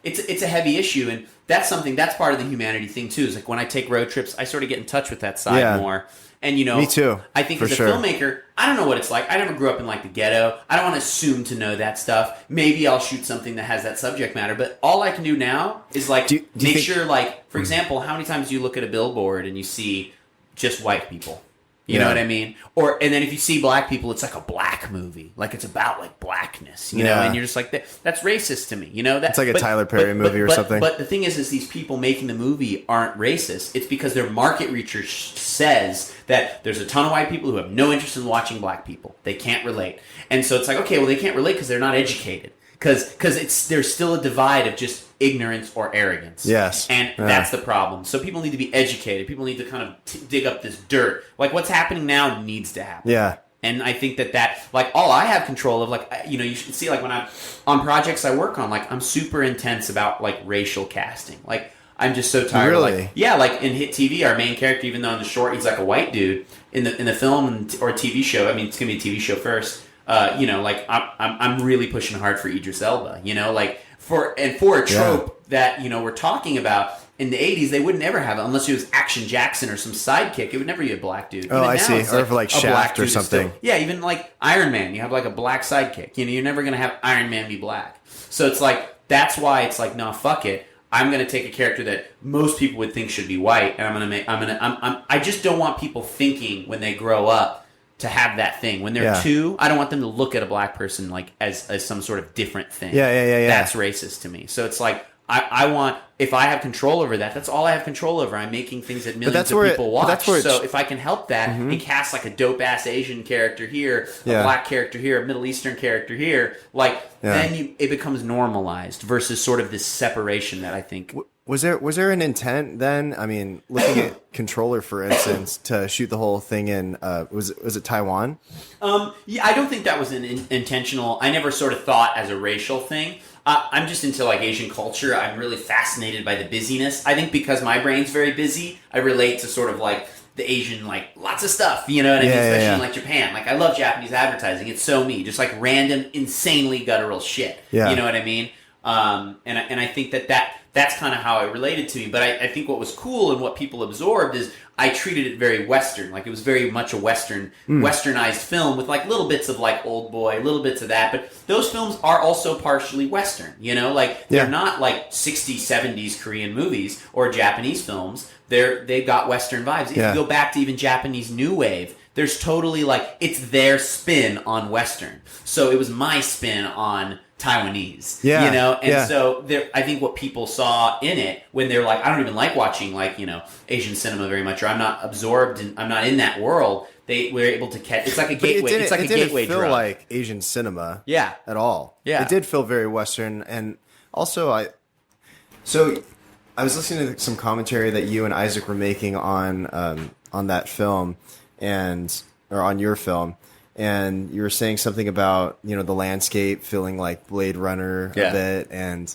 it's a heavy issue, and that's part of the humanity thing too. Is like when I take road trips, I sort of get in touch with that side more. And me too. I think as a filmmaker, I don't know what it's like. I never grew up in like the ghetto. I don't want to assume to know that stuff. Maybe I'll shoot something that has that subject matter. But all I can do now is like make sure, like for example, how many times do you look at a billboard and you see just white people? You know what I mean? And then if you see black people, it's like a black movie. Like it's about like blackness, you know? And you're just like, that's racist to me, you know? It's like a Tyler Perry movie or something. But the thing is these people making the movie aren't racist. It's because their market research says that there's a ton of white people who have no interest in watching black people. They can't relate. And so it's like, okay, well, they can't relate because they're not educated. Because there's still a divide of just ignorance or arrogance. Yes. And that's the problem. So people need to be educated. People need to kind of dig up this dirt. Like what's happening now needs to happen. Yeah. And I think that like all I have control of, like, you know, you should see like when I'm on projects I work on, like I'm super intense about like racial casting. Like I'm just so tired. Really? Of, like, yeah, like in Hit TV, our main character, even though in the short he's like a white dude, in the film or TV show, I mean it's gonna be a TV show first. You know, like I'm really pushing hard for Idris Elba. You know, like for a trope that, you know, we're talking about in the 80s, they would never have it unless it was Action Jackson or some sidekick. It would never be a black dude. Oh, I see. Or for like Shaft or something. Yeah, even like Iron Man, you have like a black sidekick. You know, you're never gonna have Iron Man be black. So it's like that's why it's like, no, fuck it. I'm gonna take a character that most people would think should be white, and I just don't want people thinking when they grow up to have that thing. When they're 2, I don't want them to look at a black person like as some sort of different thing. Yeah. That's racist to me. So it's like I want, if I have control over that, that's all I have control over. I'm making things that millions of people watch. So if I can help that and cast like a dope ass Asian character here, a black character here, a Middle Eastern character here, like then it becomes normalized versus sort of this separation that I think. Was there an intent then? I mean, looking at Controller, for instance, to shoot the whole thing in was it Taiwan? Yeah, I don't think that was an intentional. I never sort of thought as a racial thing. I'm just into like Asian culture. I'm really fascinated by the busyness. I think because my brain's very busy, I relate to sort of like the Asian, like lots of stuff. You know what I mean? Especially in like Japan. Like I love Japanese advertising. It's so me, just like random, insanely guttural shit. Yeah. You know what I mean? And I think that's kind of how it related to me. But I think what was cool and what people absorbed is I treated it very Western. Like it was very much a Westernized film with like little bits of like Old Boy, little bits of that. But those films are also partially Western, you know? Like they're not like 60s, 70s Korean movies or Japanese films. They've got Western vibes. If you go back to even Japanese New Wave, there's totally like, it's their spin on Western. So it was my spin on Taiwanese, you know? And so there, I think what people saw in it when they're like, I don't even like watching like, you know, Asian cinema very much, or I'm not absorbed and I'm not in that world. They were able to catch, it's like a gateway. It's like a gateway drug. It didn't feel like Asian cinema at all. Yeah. It did feel very Western. And also I was listening to some commentary that you and Isaac were making on that film or on your film. And you were saying something about, you know, the landscape feeling like Blade Runner a bit, and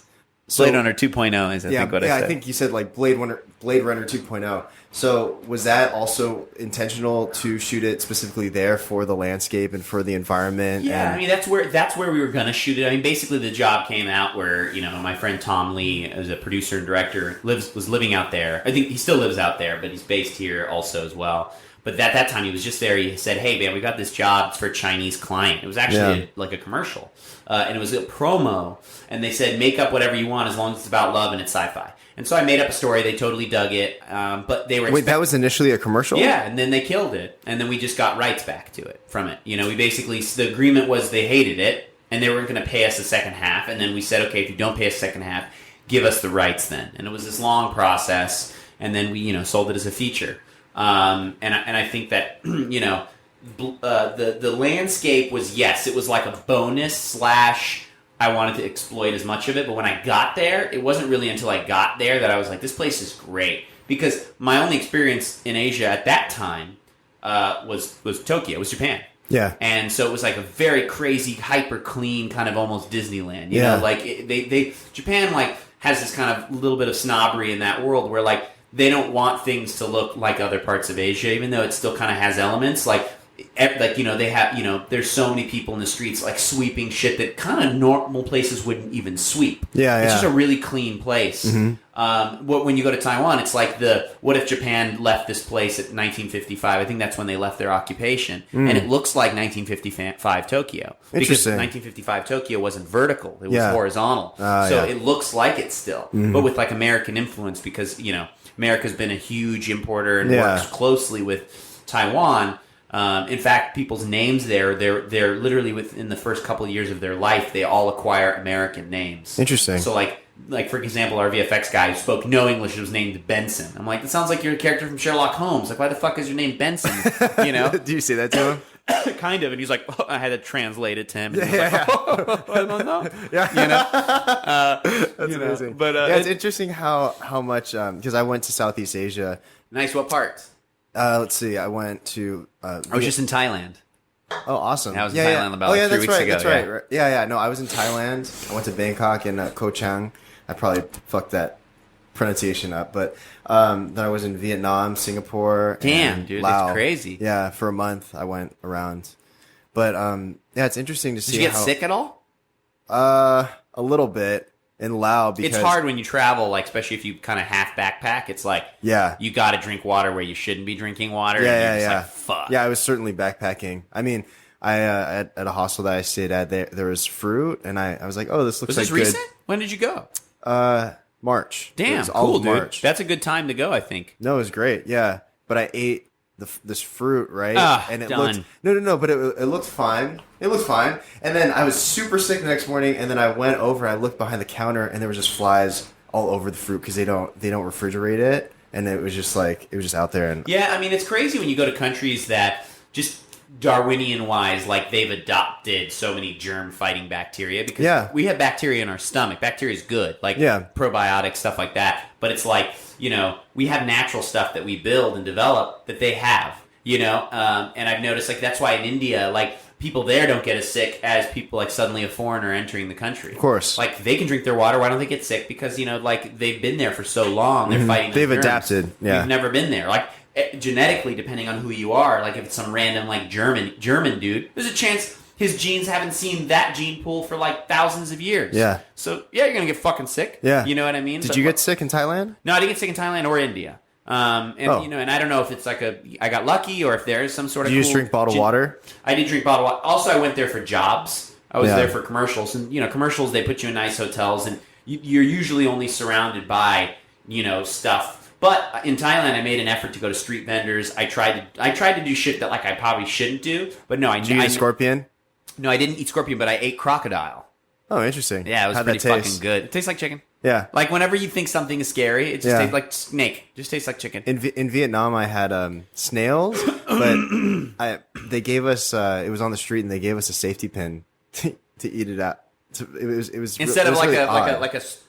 so, Blade Runner 2.0 is I think what I said. I think you said like Blade Runner 2.0. So was that also intentional to shoot it specifically there for the landscape and for the environment? Yeah, I mean that's where we were gonna shoot it. I mean basically the job came out where, you know, my friend Tom Lee, as a producer and director, was living out there. I think he still lives out there, but he's based here also as well. But at that time, he was just there. He said, hey, man, we got this job. It's for a Chinese client. It was actually like a commercial. And it was a promo. And they said, make up whatever you want as long as it's about love and it's sci-fi. And so I made up a story. They totally dug it. But they were... Wait, that was initially a commercial? Yeah, and then they killed it. And then we just got rights back to it from it. You know, we basically... The agreement was they hated it, and they weren't going to pay us the second half. And then we said, okay, if you don't pay us the second half, give us the rights then. And it was this long process. And then we, you know, sold it as a feature. And I think that, you know, the landscape was, yes, it was like a bonus / I wanted to exploit as much of it. But when I got there, it wasn't really until I got there that I was like, this place is great. Because my only experience in Asia at that time was Tokyo, was Japan. Yeah. And so it was like a very crazy, hyper clean kind of almost Disneyland. You know, like Japan like has this kind of little bit of snobbery in that world where like, they don't want things to look like other parts of Asia, even though it still kind of has elements. Like, you know, they have, you know, there's so many people in the streets, like, sweeping shit that kind of normal places wouldn't even sweep. It's just a really clean place. Mm-hmm. When you go to Taiwan, it's like what if Japan left this place at 1955? I think that's when they left their occupation. And it looks like 1955 Tokyo. Because 1955 Tokyo wasn't vertical. It was horizontal. It looks like it still. Mm-hmm. But with, like, American influence because, you know, America's been a huge importer and works closely with Taiwan. In fact, people's names they're literally within the first couple of years of their life, they all acquire American names. Interesting. So like for example, our VFX guy who spoke no English was named Benson. I'm like, that sounds like you're a character from Sherlock Holmes. Like, why the fuck is your name Benson? You know? Do you say that to him? Kind of. And he's like, oh, I had to translate it to him. And Yeah. I don't know. Yeah. You know? That's amazing. But yeah, it's interesting how much because I went to Southeast Asia. nice. What part? Let's see. I went to. I was just in Thailand. Oh, awesome! I was in Thailand about 3 weeks ago. That's right. Yeah. No, I was in Thailand. I went to Bangkok and Koh Chang. I probably fucked that pronunciation up, but then I was in Vietnam, Singapore. Damn, and dude, Laos. that's crazy. Yeah, for a month I went around, but yeah, it's interesting to see. Did you get sick at all? A little bit in Laos because It's hard when you travel, like especially if you kind of half backpack. It's like you got to drink water where you shouldn't be drinking water. Yeah, and yeah, you're just yeah. Like, fuck. Yeah, I was certainly backpacking. I mean, I at a hostel that I stayed at, there was fruit, and I was like, oh, this looks Was this like recent? When did you go? good. March. It Damn, was all cool, of dude. March. That's a good time to go, I think. No, it was great. Yeah, but I ate this fruit, right? And it done. looked no, but it looked fine. It looked fine. And then I was super sick the next morning, and then I went over. I looked behind the counter, and there was just flies all over the fruit because they don't refrigerate it, and it was just out there. And Yeah, I mean, it's crazy when you go to countries that just Darwinian-wise, like they've adopted so many germ-fighting bacteria because we have bacteria in our stomach. Bacteria is good, like probiotics, stuff like that. But it's like, you know, we have natural stuff that we build and develop that they have, you know? And I've noticed, like, that's why in India, like, people there don't get as sick as people, like, suddenly a foreigner entering the country. Of course. Like, they can drink their water. Why don't they get sick? Because, you know, like, they've been there for so long. They're fighting They've germs. adapted, yeah. We've never been there. Like, genetically, depending on who you are, like if it's some random like German dude, there's a chance his genes haven't seen that gene pool for like thousands of years. Yeah. So yeah, you're gonna get fucking sick. Yeah. You know what I mean? Did you get sick in Thailand? No, I didn't get sick in Thailand or India. You know, and I don't know if it's like I got lucky or if there is some sort of. Did you just drink bottled water? I did drink bottled water. Also, I went there for jobs. I was there for commercials, and you know, commercials they put you in nice hotels, and you're usually only surrounded by stuff. But in Thailand, I made an effort to go to street vendors. I tried to do shit that like I probably shouldn't do. But no, Did you eat scorpion? No, I didn't eat scorpion, but I ate crocodile. Oh, interesting. Yeah, it was How'd pretty that taste? fucking good. It tastes like chicken. Yeah. Like whenever you think something is scary, it just tastes like snake. It just tastes like chicken. In Vietnam, I had snails, but they gave us it was on the street, and they gave us a safety pin to eat it out. It was Instead of really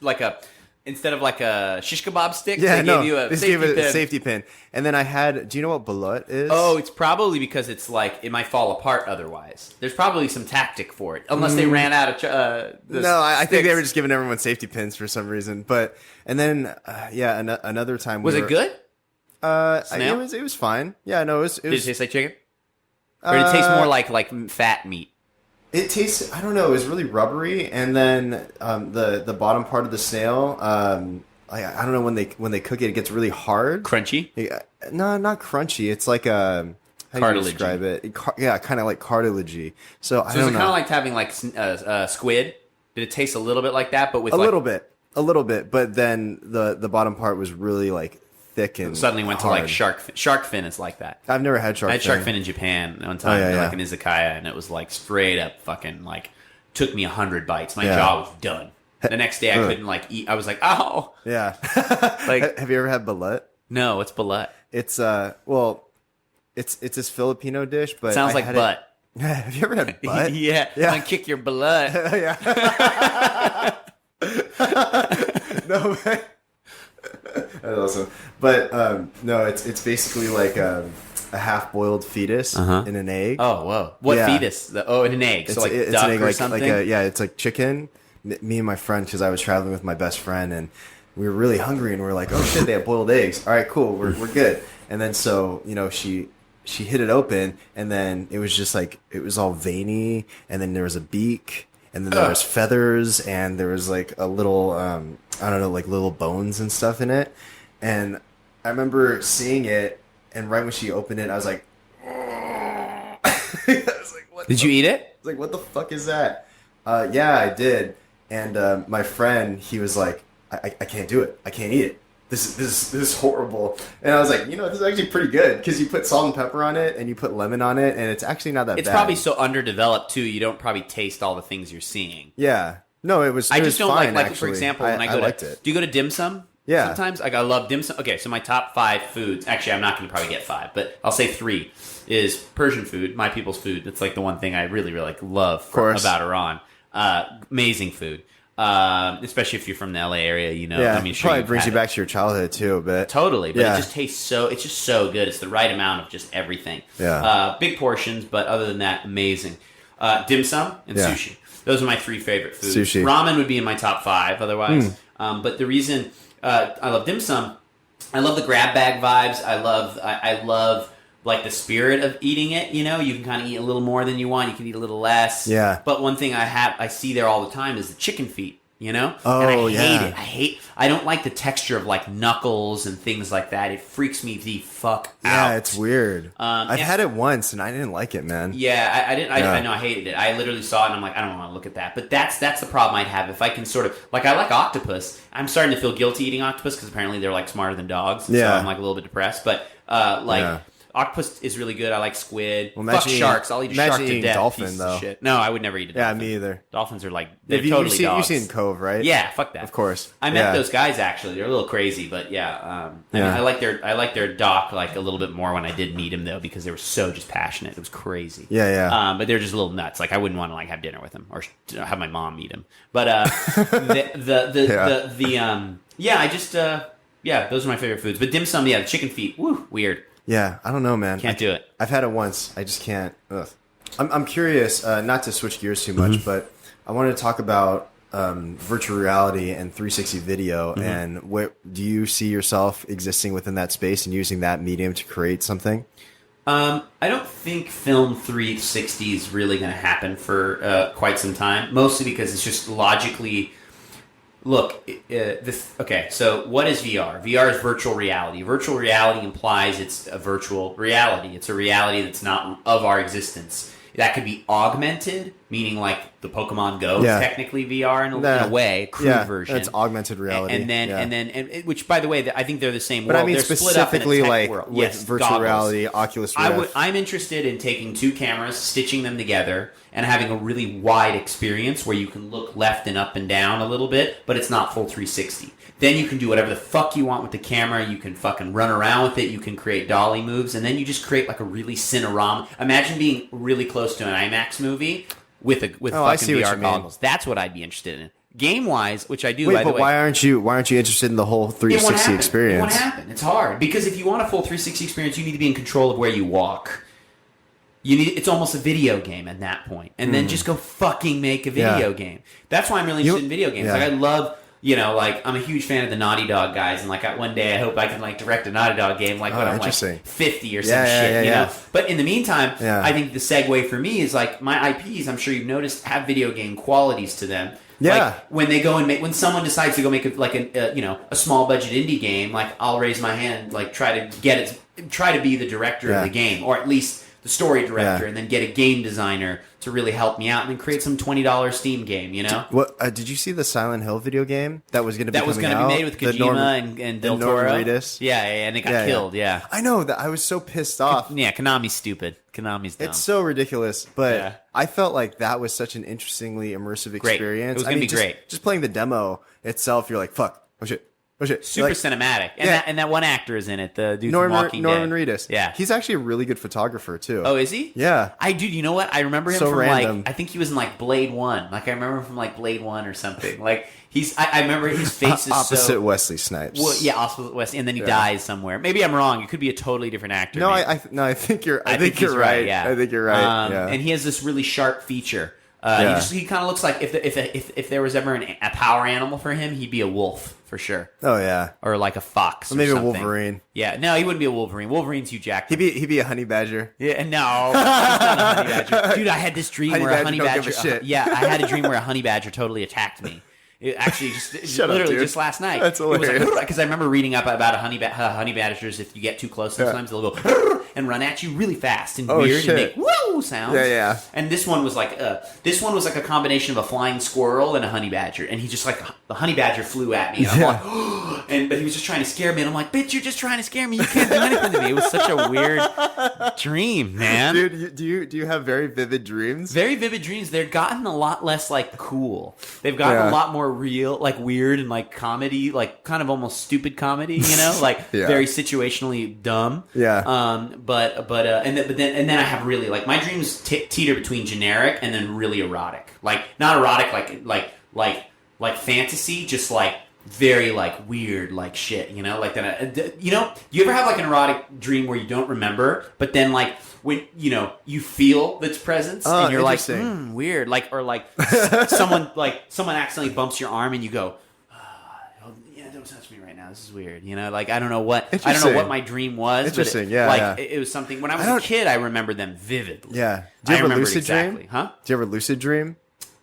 like a instead of like a shish kebab stick, they gave you a they safety gave it pin. a safety pin. And then I had. Do you know what balut is? Oh, it's probably because it's like it might fall apart otherwise. There's probably some tactic for it, unless they ran out of. I think they were just giving everyone safety pins for some reason. And then another time was it good? It was fine. Yeah, no, it was. Did it taste like chicken? Or did it taste more like fat meat? It tasted, I don't know, it was really rubbery, and then the bottom part of the snail, I don't know, when they cook it, it gets really hard. Crunchy? No, not crunchy. It's like how do you describe it? Kind of like cartilagey. So I don't know. So is it kind of like having like squid? Did it taste a little bit like that, but with a little bit, but then the bottom part was really like thick and suddenly went hard. to like shark fin is like that. I've never had shark fin. I had shark fin in Japan one time, like an izakaya, and it was like straight up fucking like took me 100 bites. My jaw was done. The next day I couldn't like eat. I was like, ow. Yeah. Like, have you ever had balut? No, what's balut? It's it's this Filipino dish, but sounds like butt. Have you ever had butt? Yeah. I'm gonna kick your butt. Yeah. No, man. That's awesome. But no, it's basically like a half-boiled fetus in an egg. Oh, whoa! What fetus? In an egg. So like it's duck an egg, or something. It's like chicken. Me and my friend, because I was traveling with my best friend, and we were really hungry, and we were like, "Oh shit, they have boiled eggs. All right, cool, we're good." And then so she hit it open, and then it was just like it was all veiny, and then there was a beak. And then there was feathers, and there was like a little, I don't know, like little bones and stuff in it. And I remember seeing it, and right when she opened it, I was like, I was like, what? Did you eat it? I was like, what the fuck is that? Yeah, I did. And my friend, he was like, I can't do it. I can't eat it. this is horrible. And I was like, this is actually pretty good because you put salt and pepper on it and you put lemon on it, and it's actually not that bad. It's probably so underdeveloped too. You don't probably taste all the things you're seeing. Yeah. No, it was. I just don't fine, like actually. for example, when I liked it. Do you go to dim sum? Yeah. Sometimes I love dim sum. Okay, so my top 5 foods. Actually, I'm not going to probably get 5, but I'll say 3 is Persian food, my people's food. That's like the one thing I really, really love about Iran. Amazing food. Especially if you're from the LA area, Yeah, I mean, sure probably brings you back to your childhood too, but totally. But it just tastes it's just so good. It's the right amount of just everything. Yeah. Big portions, but other than that, amazing. Dim sum and sushi. Those are my 3 favorite foods. Sushi. Ramen would be in my top 5 otherwise. But the reason I love dim sum, I love the grab bag vibes. I love like the spirit of eating it. You can kind of eat a little more than you want. You can eat a little less. Yeah. But one thing I see there all the time is the chicken feet. Oh, and I hate it. I don't like the texture of like knuckles and things like that. It freaks me the fuck out. Yeah, it's weird. I've had it once and I didn't like it, man. Yeah, I didn't. I know I hated it. I literally saw it and I'm like, I don't want to look at that. But that's the problem I'd have if I can sort of like I like octopus. I'm starting to feel guilty eating octopus because apparently they're like smarter than dogs. Yeah. So I'm like a little bit depressed. But octopus is really good. I like squid. Well, fuck sharks. I'll eat a shark to death. Dolphin, though. Shit. No, I would never eat a dolphin. Yeah, me either. Dolphins are like they're totally dogs. You've seen Cove, right? Yeah, fuck that. Of course. I met those guys actually. They're a little crazy, but I mean, I like their doc like a little bit more when I did meet them though because they were so just passionate. It was crazy. Yeah. But they're just a little nuts. Like I wouldn't want to like have dinner with them or have my mom meet them. But those are my favorite foods. But dim sum, the chicken feet, woo, weird. Yeah, I don't know, man. Can't do it. I've had it once. I just can't. Ugh. I'm curious, not to switch gears too much, but I wanted to talk about virtual reality and 360 video. And what do you see yourself existing within that space and using that medium to create something? I don't think film 360 is really going to happen for quite some time, mostly because it's just logically... Look, okay, so what is VR? VR is virtual reality. Virtual reality implies it's a virtual reality. It's a reality that's not of our existence. That could be augmented, meaning like the Pokemon Go is technically VR in a way, crude version. It's augmented reality. And then, which by the way, I think they're the same world. But I mean they're specifically split up in a like tech world. with virtual reality, Oculus Rift. I'm interested in taking 2 cameras, stitching them together, and having a really wide experience where you can look left and up and down a little bit, but it's not full 360. Then you can do whatever the fuck you want with the camera. You can fucking run around with it. You can create dolly moves, and then you just create like a really cinerama. Imagine being really close to an IMAX movie with fucking VR goggles. That's what I'd be interested in. Game wise, which I do. Wait, by the way, why aren't you interested in the whole 360 experience? It won't happen. It's hard because if you want a full 360 experience, you need to be in control of where you walk. It's almost a video game at that point, and then just go fucking make a video game. That's why I'm really interested in video games. Like I love. I'm a huge fan of the Naughty Dog guys, and like one day I hope I can like direct a Naughty Dog game like when I'm like 50 or some shit, you know. But in the meantime, I think the segue for me is like my IPs. I'm sure you've noticed have video game qualities to them. Yeah. Like when they go and when someone decides to go make a small budget indie game, like I'll raise my hand, like try to be the director of the game, or at least the story director, and then get a game designer to really help me out, and then create some $20 Steam game. What did you see the Silent Hill video game that was going to be made with Kojima and Del Toro? Yeah, and it got killed. Yeah, I know that. I was so pissed off. Yeah, Konami's stupid. Konami's dumb. It's so ridiculous, but I felt like that was such an interestingly immersive experience. It was going to be great. Just playing the demo itself, you're like, fuck, oh shit. Super cinematic. And that one actor is in it, the dude from Walking Dead. Norman Reedus. Yeah. He's actually a really good photographer, too. Oh, is he? Yeah. You know what? I remember him from random. I think he was in like Blade 1. Like I remember him from like Blade 1 or something. Like I remember his face is opposite Wesley Snipes. Well, yeah, opposite Wesley, and then he dies somewhere. Maybe I'm wrong. It could be a totally different actor. No, I think you're right. I think you're right. And he has this really sharp feature. He kind of looks like if there was ever a power animal for him, he'd be a wolf for sure. Oh yeah, or like a fox, or maybe something. a Wolverine. Yeah, no, he wouldn't be a Wolverine. Wolverine's Hugh Jackman. He'd be a honey badger. Yeah, no, he's not a honey badger. Dude, I had this dream where a honey badger. I had a dream where a honey badger totally attacked me. It actually just last night. That's hilarious. Because I remember reading up about honey badgers. If you get too close, sometimes they'll go. and run at you really fast and Oh, weird shit. and make woo sounds. Yeah. And this one was like a combination of a flying squirrel and a honey badger, and he just like the honey badger flew at me. And I'm like, but he was just trying to scare me, and I'm like, bitch, you're just trying to scare me. You can't do anything to me. It was such a weird dream, man. Dude, do you have very vivid dreams? Very vivid dreams. They've gotten a lot less like cool. They've gotten a lot more real, like weird and like comedy, like kind of almost stupid comedy, you know, like very situationally dumb. Yeah. But then I have really like my dreams teeter between generic and then really erotic. Like not erotic, like fantasy, just like very like weird like shit, you know, like that. You know, do you ever have like an erotic dream where you don't remember, but then like when you know you feel its presence and you're like weird, like or like someone accidentally bumps your arm and you go, yeah, don't touch me right now, this is weird, you know, like I don't know what my dream was. Interesting, but it was something when I was a kid. I remember them vividly. Yeah. Do you ever lucid dream? Huh? Do you ever lucid dream?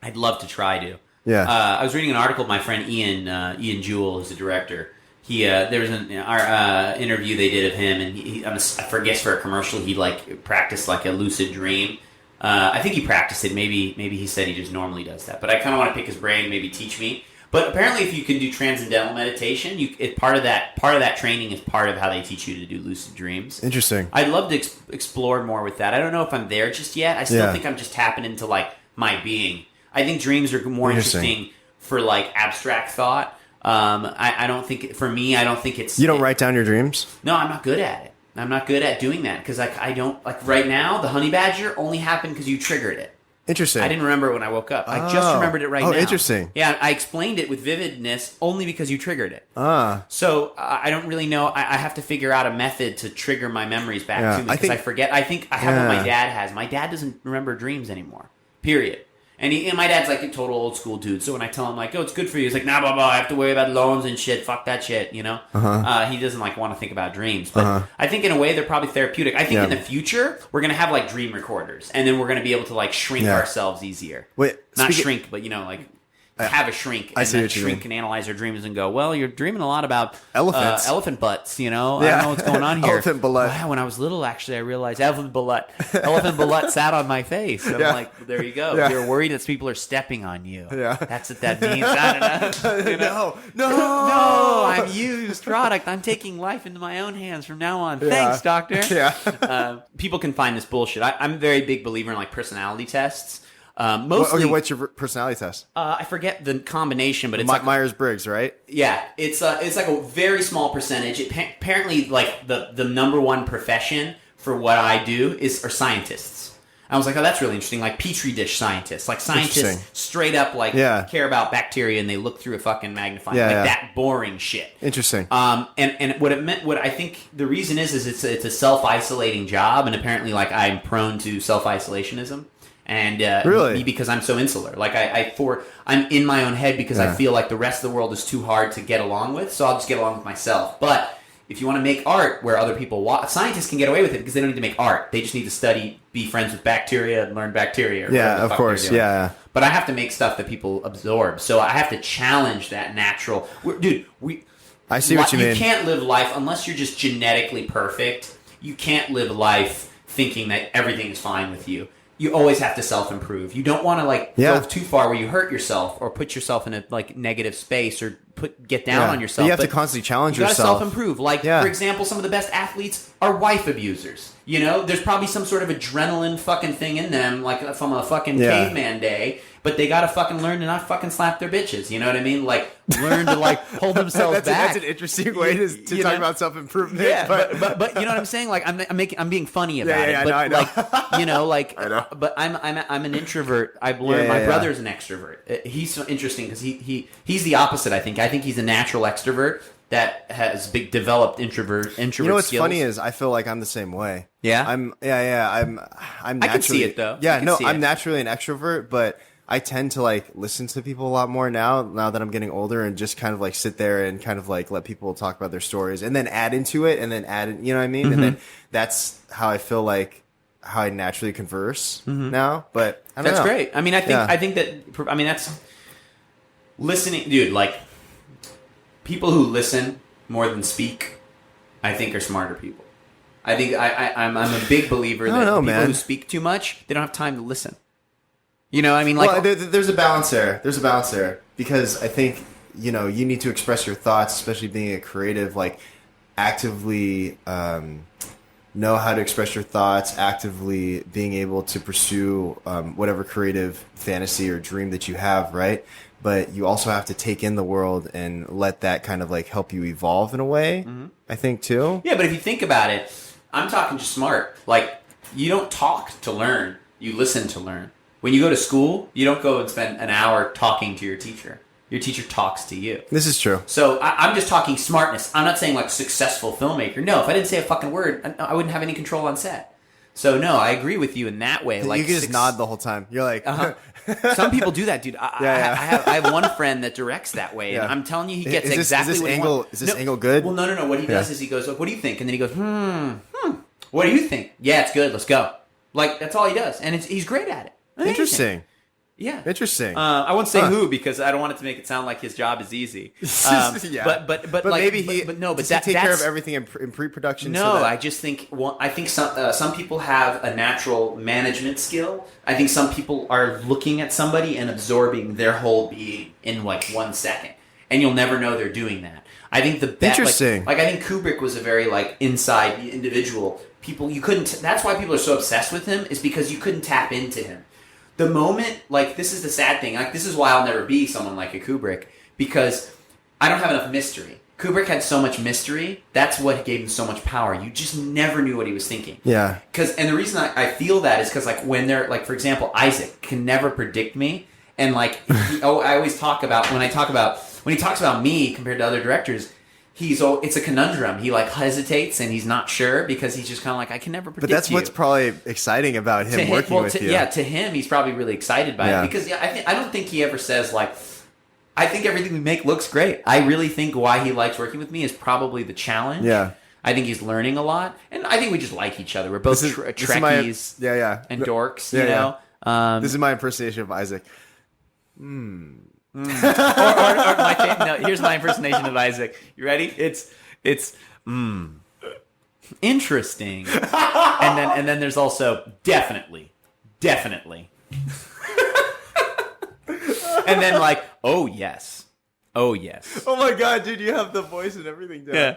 I'd love to try to. Yeah. I was reading an article of my friend Ian Jewell, who's the director. There was an interview they did of him, and I forget for a commercial he like practiced like a lucid dream. I think he practiced it. Maybe he said he just normally does that. But I kind of want to pick his brain, maybe teach me. But apparently, if you can do transcendental meditation, part of that training is part of how they teach you to do lucid dreams. Interesting. I'd love to explore more with that. I don't know if I'm there just yet. I still think I'm just tapping into like my being. I think dreams are more interesting for like abstract thought. I don't think for me. I don't think it's. You don't write down your dreams? No, I'm not good at it. I'm not good at doing that because I don't like right now. The honey badger only happened because you triggered it. Interesting. I didn't remember it when I woke up. I just remembered it right now. Oh, interesting. Yeah, I explained it with vividness only because you triggered it. So I don't really know. I have to figure out a method to trigger my memories back to me because I forget. I think I have what my dad has. My dad doesn't remember dreams anymore. Period. And my dad's like a total old school dude. So when I tell him like, "Oh, it's good for you," he's like, "Nah, blah blah. I have to worry about loans and shit. Fuck that shit." You know. He doesn't like want to think about dreams. But I think in a way they're probably therapeutic. I think in the future we're gonna have like dream recorders, and then we're gonna be able to like shrink ourselves easier. Wait, not shrink, but you know, like have a shrink, and that shrink can analyze our dreams and go, "Well, you're dreaming a lot about elephant butts." You know, I don't know what's going on here. Elephant balut. Wow, when I was little, actually, I realized elephant balut sat on my face. And I'm like, there you go. You're worried that people are stepping on you. Yeah, that's what that means. I don't know. You know? No, I'm used product. I'm taking life into my own hands from now on. Thanks, doctor. Yeah. People can find this bullshit. I'm a very big believer in like personality tests. Mostly, what's your personality test? I forget the combination, but it's Myers-Briggs, right? Yeah, it's like a very small percentage. Apparently, like the number one profession for what I do are scientists. I was like, oh, that's really interesting. Like petri dish scientists, like scientists straight up like care about bacteria and they look through a fucking magnifying that boring shit. Interesting. And what it meant, what I think the reason is it's a self-isolating job, and apparently like I'm prone to self-isolationism. And really? Because I'm so insular, like I'm in my own head because I feel like the rest of the world is too hard to get along with, so I'll just get along with myself. But if you want to make art where other people scientists can get away with it because they don't need to make art; they just need to study, be friends with bacteria, and learn bacteria. Yeah, of course, yeah. But I have to make stuff that people absorb, so I have to challenge that natural. I see what you mean. You can't live life unless you're just genetically perfect. You can't live life thinking that everything is fine with you. You always have to self-improve. You don't want to go too far where you hurt yourself or put yourself in a like negative space or get down on yourself. But you have to constantly challenge yourself. You got to self-improve. Like for example, some of the best athletes are wife abusers. You know, there's probably some sort of adrenaline fucking thing in them, like from a fucking caveman day. But they gotta fucking learn to not fucking slap their bitches. You know what I mean? Like learn to like hold themselves back. That's an interesting way to talk about self-improvement. Yeah, but you know what I'm saying? Like I'm being funny about it. But I know. Like you know, like I know. But I'm an introvert. I've learned my brother's an extrovert. He's so interesting because he's the opposite. I think he's a natural extrovert that has developed introvert. You know what's skills. funny is I feel like I'm the same way. Yeah, I'm naturally. I can see it though. Yeah, I'm naturally an extrovert, but I tend to like listen to people a lot more now that I'm getting older and just kind of like sit there and kind of like let people talk about their stories and then add into it and then add in, you know what I mean? Mm-hmm. And then that's how I feel like how I naturally converse now. But I don't know. That's great. I mean, I think that's listening, dude, like people who listen more than speak, I think are smarter people. I think I'm a big believer that people who speak too much, they don't have time to listen. You know, I mean, like, well, there's a balance there. There's a balance there because I think you need to express your thoughts, especially being a creative. Like, actively know how to express your thoughts. Actively being able to pursue whatever creative fantasy or dream that you have, right? But you also have to take in the world and let that kind of like help you evolve in a way. Mm-hmm. I think too. Yeah, but if you think about it, I'm talking just smart. Like, you don't talk to learn; you listen to learn. When you go to school, you don't go and spend an hour talking to your teacher. Your teacher talks to you. This is true. So I'm just talking smartness. I'm not saying like successful filmmaker. No, if I didn't say a fucking word, I wouldn't have any control on set. So no, I agree with you in that way. Like, you can just nod the whole time. You're like, some people do that, dude. I have one friend that directs that way, and I'm telling you, he gets exactly what he wants. Is this angle good? Well, no. What he does is he goes, "Look, what do you think?" And then he goes, What do you think? Yeah, it's good. Let's go. Like, that's all he does, and he's great at it. Amazing. Interesting. Yeah. Interesting. I won't say who because I don't want it to make it sound like his job is easy. Yeah. But like, maybe he take care of everything in pre-production. No, I just think some people have a natural management skill. I think some people are looking at somebody and absorbing their whole being in like 1 second, and you'll never know they're doing that. I think the best, interesting. Like I think Kubrick was a very like inside individual. People you couldn't. That's why people are so obsessed with him is because you couldn't tap into him. The moment, like, this is the sad thing. Like, this is why I'll never be someone like a Kubrick, because I don't have enough mystery. Kubrick had so much mystery. That's what gave him so much power. You just never knew what he was thinking. Yeah. And the reason I feel that is because, like, when they're, like, for example, Isaac can never predict me. And, like, I always talk about, when he talks about me compared to other directors, it's a conundrum. He like hesitates and he's not sure because he's just kind of like, I can never predict. But that's what's probably exciting about him working with you. Yeah, to him, he's probably really excited by it because I don't think he ever says like, I think everything we make looks great. I really think why he likes working with me is probably the challenge. Yeah. I think he's learning a lot, and I think we just like each other. We're both Trekkies, and dorks. You know, this is my impersonation of Isaac. Here's my impersonation of Isaac. You ready? It's interesting. And then there's also definitely. And then like, oh yes. Oh my god, dude, you have the voice and everything down.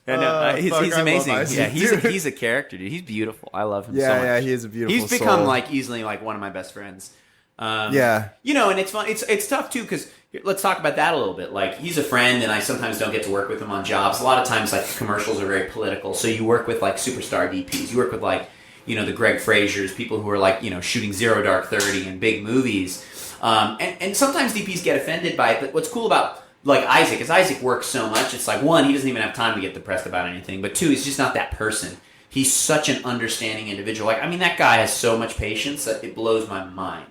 Yeah. He's amazing. Yeah, he's a character, dude. He's beautiful. I love him so much. Yeah, he is a beautiful He's become like easily like one of my best friends. You know, and it's fun. It's tough too because let's talk about that a little bit. Like, he's a friend, and I sometimes don't get to work with him on jobs. A lot of times, like, commercials are very political, so you work with like superstar DPs. You work with like, you know, the Greg Frasers, people who are like, you know, shooting Zero Dark 30 and big movies. And sometimes DPs get offended by it. But what's cool about like Isaac is Isaac works so much. It's like, one, he doesn't even have time to get depressed about anything, but two, he's just not that person. He's such an understanding individual. Like, I mean, that guy has so much patience that it blows my mind.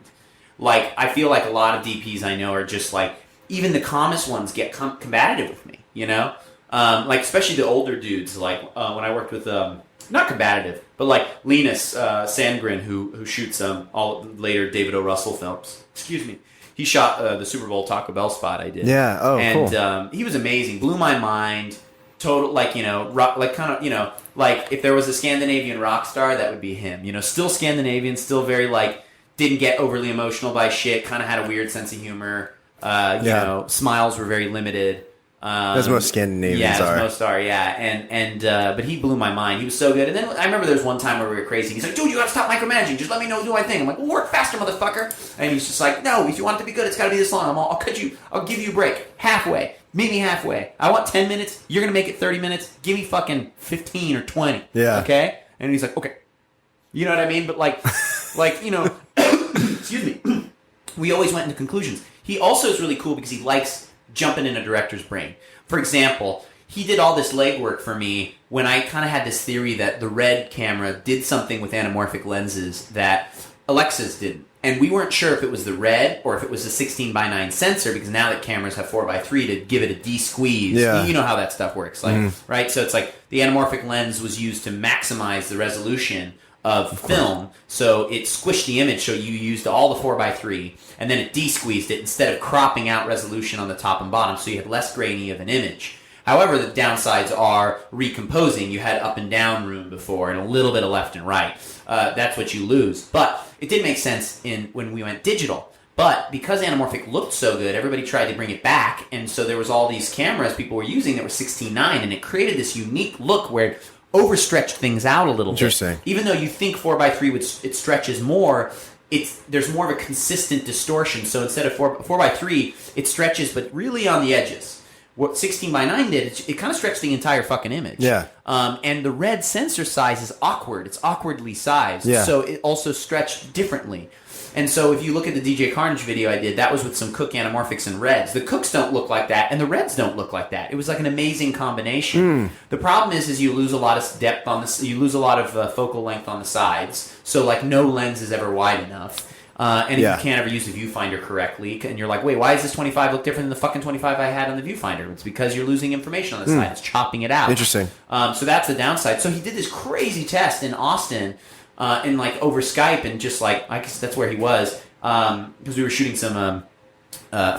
Like, I feel like a lot of DPs I know are just like, even the calmest ones get combative with me, you know? Like, especially the older dudes, like, when I worked with, not combative, but like Linus Sandgren, who shoots all later David O. Russell films. Excuse me. He shot the Super Bowl Taco Bell spot I did. Yeah, and, cool. He was amazing, blew my mind. Total, like, you know, rock, like kind of, you know, like if there was a Scandinavian rock star, that would be him. You know, still Scandinavian, still very like, didn't get overly emotional by shit, kind of had a weird sense of humor. You know, smiles were very limited. As most Scandinavians are. Yeah, most are, yeah. But he blew my mind. He was so good. And then I remember there was one time where we were crazy. He's like, dude, you gotta stop micromanaging. Just let me know do my thing. I'm like, well, work faster, motherfucker. And he's just like, no, if you want it to be good, it's gotta be this long. I'll give you a break. Halfway. Meet me halfway. I want 10 minutes. You're gonna make it 30 minutes. Give me fucking 15 or 20. Yeah. Okay? And he's like, okay. You know what I mean? But like, you know, excuse me. We always went into conclusions. He also is really cool because he likes jumping in a director's brain. For example, he did all this legwork for me when I kind of had this theory that the Red camera did something with anamorphic lenses that Alexa's didn't. And we weren't sure if it was the Red or if it was a 16:9 sensor, because now that cameras have 4:3 to give it a de-squeeze. Yeah. You know how that stuff works, like, right? So it's like the anamorphic lens was used to maximize the resolution of film, so it squished the image, so you used all the 4:3, and then it de-squeezed it instead of cropping out resolution on the top and bottom, so you had less grainy of an image. However, the downsides are recomposing. You had up and down room before and a little bit of left and right. That's what you lose. But it did make sense when we went digital. But because anamorphic looked so good, everybody tried to bring it back. And so there was all these cameras people were using that were 16:9, and it created this unique look where it overstretched things out a little bit. Interesting. Even though you think 4x3 it stretches more, there's more of a consistent distortion. So instead of 4x3, it stretches, but really on the edges. What 16:9 did, it kind of stretched the entire fucking image. Yeah. And the red sensor size is awkward. It's awkwardly sized. Yeah. So it also stretched differently. And so if you look at the DJ Carnage video I did, that was with some Cook anamorphics and reds. The Cooks don't look like that, and the reds don't look like that. It was like an amazing combination. The problem is you lose a lot of depth on this. You lose a lot of focal length on the sides. So like no lens is ever wide enough. And you can't ever use the viewfinder correctly, and you're like, wait, why does this 25 look different than the fucking 25 I had on the viewfinder? It's because you're losing information on the side. It's chopping it out. Interesting. So that's the downside. So he did this crazy test in Austin, in like over Skype, and just like, I guess that's where he was, because we were shooting some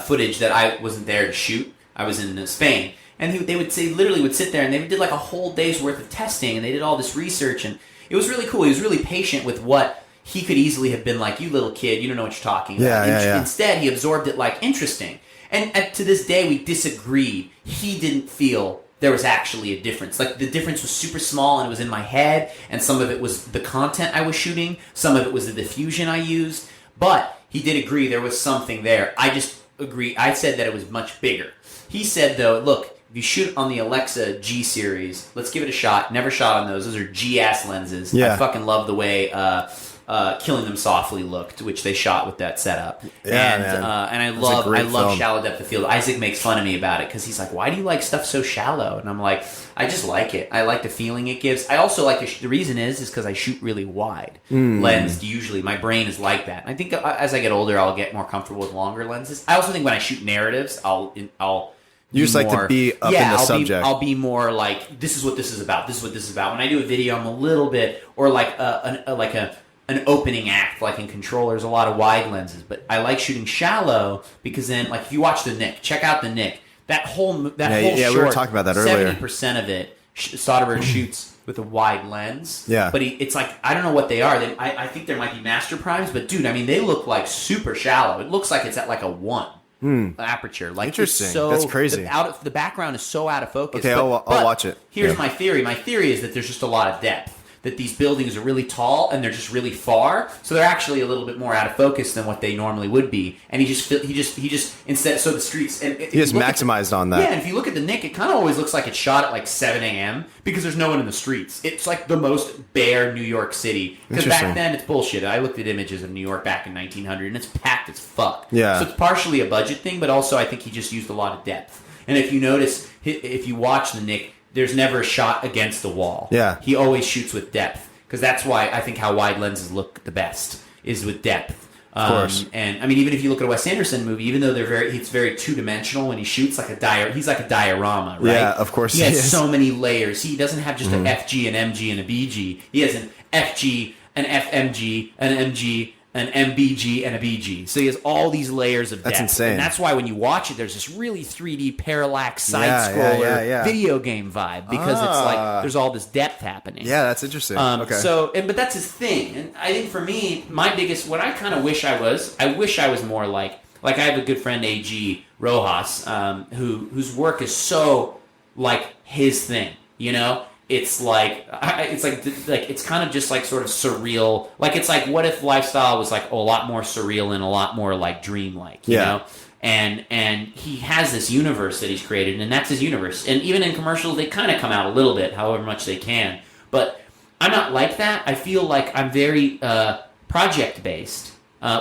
footage that I wasn't there to shoot. I was in Spain, and they would literally would sit there and they did like a whole day's worth of testing, and they did all this research, and it was really cool. He was really patient with what he could easily have been like, you little kid, you don't know what you're talking about. Instead, he absorbed it like interesting. And to this day, we disagreed. He didn't feel there was actually a difference. Like, the difference was super small, and it was in my head, and some of it was the content I was shooting, some of it was the diffusion I used, but he did agree there was something there. I just agree. I said that it was much bigger. He said, though, look, if you shoot on the Alexa G series, let's give it a shot. Never shot on those. Those are G-ass lenses. Yeah. I fucking love the way Killing Them Softly looked, which they shot with that setup. Yeah, and I That's love a great film. shallow depth of field. Isaac makes fun of me about it because he's like, why do you like stuff so shallow? And I'm like, I just like it. I like the feeling it gives. I also like the reason is because I shoot really wide lensed usually. My brain is like that. And I think as I get older, I'll get more comfortable with longer lenses. I also think when I shoot narratives, I'll You just like to be up in the subject. I'll be more like, this is what this is about. This is what this is about. When I do a video, I'm a little bit, or like an opening act, like in Control, there's a lot of wide lenses. But I like shooting shallow because then, like, if you watch the Nick, check out the Nick. That whole short, we were talking about that earlier. 70% of it, Soderbergh shoots with a wide lens. Yeah. But it's like, I don't know what they are. I think there might be master primes, but dude, I mean, they look like super shallow. It looks like it's at like a 1. Aperture. Like, interesting. It's so, that's crazy. The background is so out of focus. Okay, I'll watch it. Here's my theory. My theory is that there's just a lot of depth. That these buildings are really tall and they're just really far, so they're actually a little bit more out of focus than what they normally would be. And he just instead, so the streets and he just maximized on that. Yeah, and if you look at the Nick, it kind of always looks like it's shot at like 7 a.m. because there's no one in the streets. It's like the most bare New York City. Because back then it's bullshit. I looked at images of New York back in 1900 and it's packed as fuck. Yeah. So it's partially a budget thing, but also I think he just used a lot of depth. And if you notice, if you watch the Nick, there's never a shot against the wall. Yeah. He always shoots with depth. Because that's why I think how wide lenses look the best is with depth. Of course. And I mean, even if you look at a Wes Anderson movie, even though it's very two-dimensional when he shoots, he's like a diorama, right? Yeah, of course he has so many layers. He doesn't have just an FG, an MG, and a BG. He has an FG, an FMG, an MG, an MBG, and a BG. So he has all these layers of depth. That's insane. And that's why when you watch it, there's this really 3D parallax side-scroller video game vibe because it's like there's all this depth happening. Yeah, that's interesting. Okay. But that's his thing. And I think for me, my biggest, what I kind of wish I was more like I have a good friend, A.G. Rojas, whose work is so like his thing, you know? It's it's kind of just like sort of surreal. Like, it's like, what if lifestyle was like a lot more surreal and a lot more like dreamlike, you know? And he has this universe that he's created, and that's his universe. And even in commercials, they kind of come out a little bit, however much they can. But I'm not like that. I feel like I'm very project-based,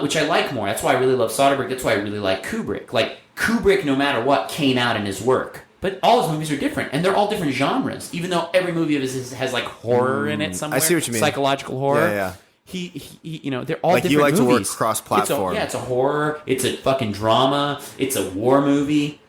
which I like more. That's why I really love Soderbergh. That's why I really like Kubrick. Like, Kubrick, no matter what, came out in his work. But all his movies are different, and they're all different genres. Even though every movie of his has like horror in it somewhere. I see what you mean. Psychological horror. Yeah. He you know, they're all different you like movies. to work cross-platform. It's a horror. It's a fucking drama. It's a war movie.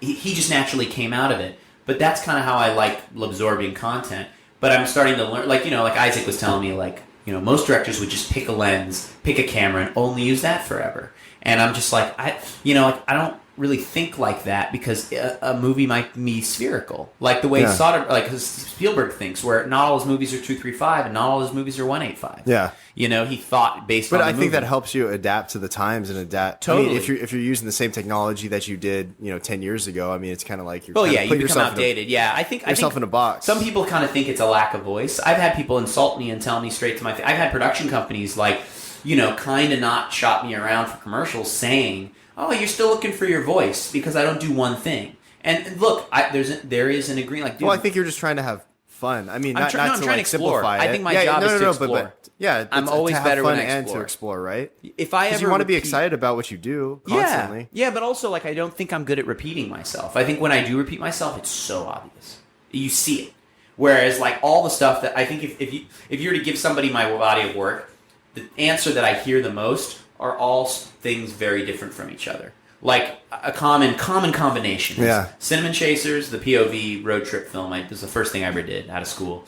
He just naturally came out of it. But that's kind of how I like absorbing content. But I'm starting to learn, like Isaac was telling me, like, most directors would just pick a lens, pick a camera, and only use that forever. And I'm just like, I don't. really think like that because a movie might be spherical, like the way Spielberg thinks, where not all his movies are 235 and not all his movies are 185. Yeah, he thought based on. But I the think movie. that helps you adapt to the times and adapt. Totally. I mean, if you're using the same technology that you did, 10 years ago, I mean, it's kind of like you're. You become outdated. I think in a box. Some people kind of think it's a lack of voice. I've had people insult me and tell me straight to my face. I've had production companies kind of not shop me around for commercials saying, "Oh, you're still looking for your voice because I don't do one thing." And look, there is an agreement. Like, dude, well, I think you're just trying to have fun. I mean, I'm trying to explore. Simplify it. I think my job is to explore. But yeah, I'm always better fun when I and explore. to explore, right? If I ever you want to be excited about what you do constantly. Yeah, but also I don't think I'm good at repeating myself. I think when I do repeat myself, it's so obvious. You see it. Whereas all the stuff that I think if you were to give somebody my body of work, the answer that I hear the most are all things very different from each other. Like a common combination. Yeah. Cinnamon Chasers, the POV road trip film. This was the first thing I ever did out of school.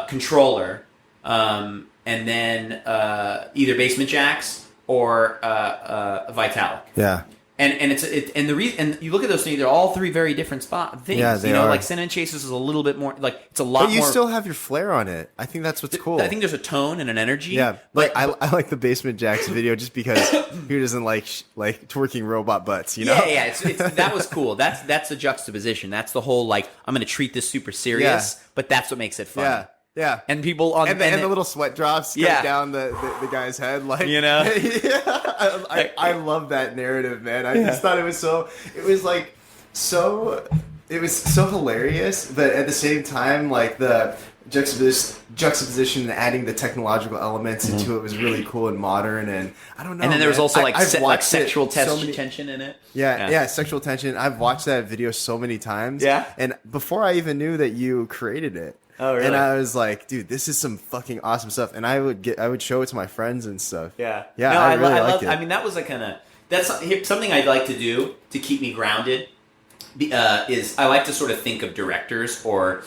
Controller, and then either Basement Jaxx or Vitalic. Yeah. And the reason, and you look at those things, they're all three very different things. Yeah, they are. Like Cinnamon Chasers is a little bit more it's a lot more. But you still have your flair on it. I think that's what's cool. I think there's a tone and an energy. Yeah, but I like the Basement Jaxx video just because who doesn't like twerking robot butts, Yeah, that was cool. That's the juxtaposition. That's the whole I'm going to treat this super serious, but that's what makes it fun. Yeah. Yeah, and people on and the little sweat drops go down the guy's head, I love that narrative, man. I just thought it was so hilarious, but at the same time, the juxtaposition and adding the technological elements into it was really cool and modern, and I don't know. And then there was also sexual tension in it. Yeah, sexual tension. I've watched that video so many times. Yeah, and before I even knew that you created it. Oh, really? And I was like, dude, this is some fucking awesome stuff. And I would show it to my friends and stuff. Yeah. Yeah, no, I really liked it. I mean, that was that's something I'd like to do to keep me grounded. Is I like to sort of think of directors or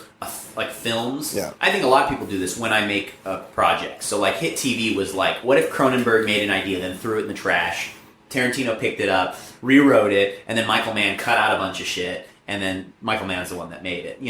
films. Yeah. I think a lot of people do this when I make a project. So Hit TV was what if Cronenberg made an idea, then threw it in the trash, Tarantino picked it up, rewrote it, and then Michael Mann cut out a bunch of shit. And then Michael Mann is the one that made it,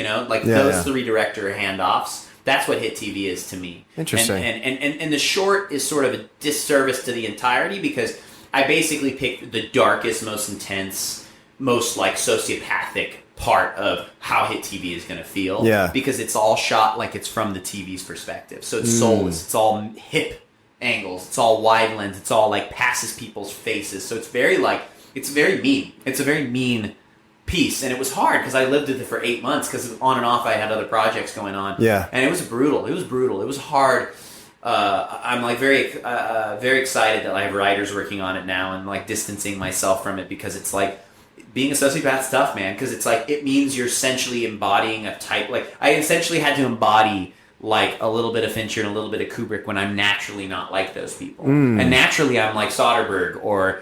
those three director handoffs. That's what Hit TV is to me. Interesting. And the short is sort of a disservice to the entirety because I basically picked the darkest, most intense, most sociopathic part of how Hit TV is going to feel. Yeah. Because it's all shot like it's from the TV's perspective. So it's soulless. It's all hip angles. It's all wide lens. It's all passes people's faces. So it's very it's very mean. It's a very mean piece, and it was hard because I lived with it for 8 months because on and off I had other projects going on. Yeah, and it was brutal. It was hard. I'm very very excited that I have writers working on it now and distancing myself from it because it's being a sociopath's tough, man. Because it's it means you're essentially embodying a type. I essentially had to embody a little bit of Fincher and a little bit of Kubrick when I'm naturally not like those people, and naturally I'm like Soderbergh or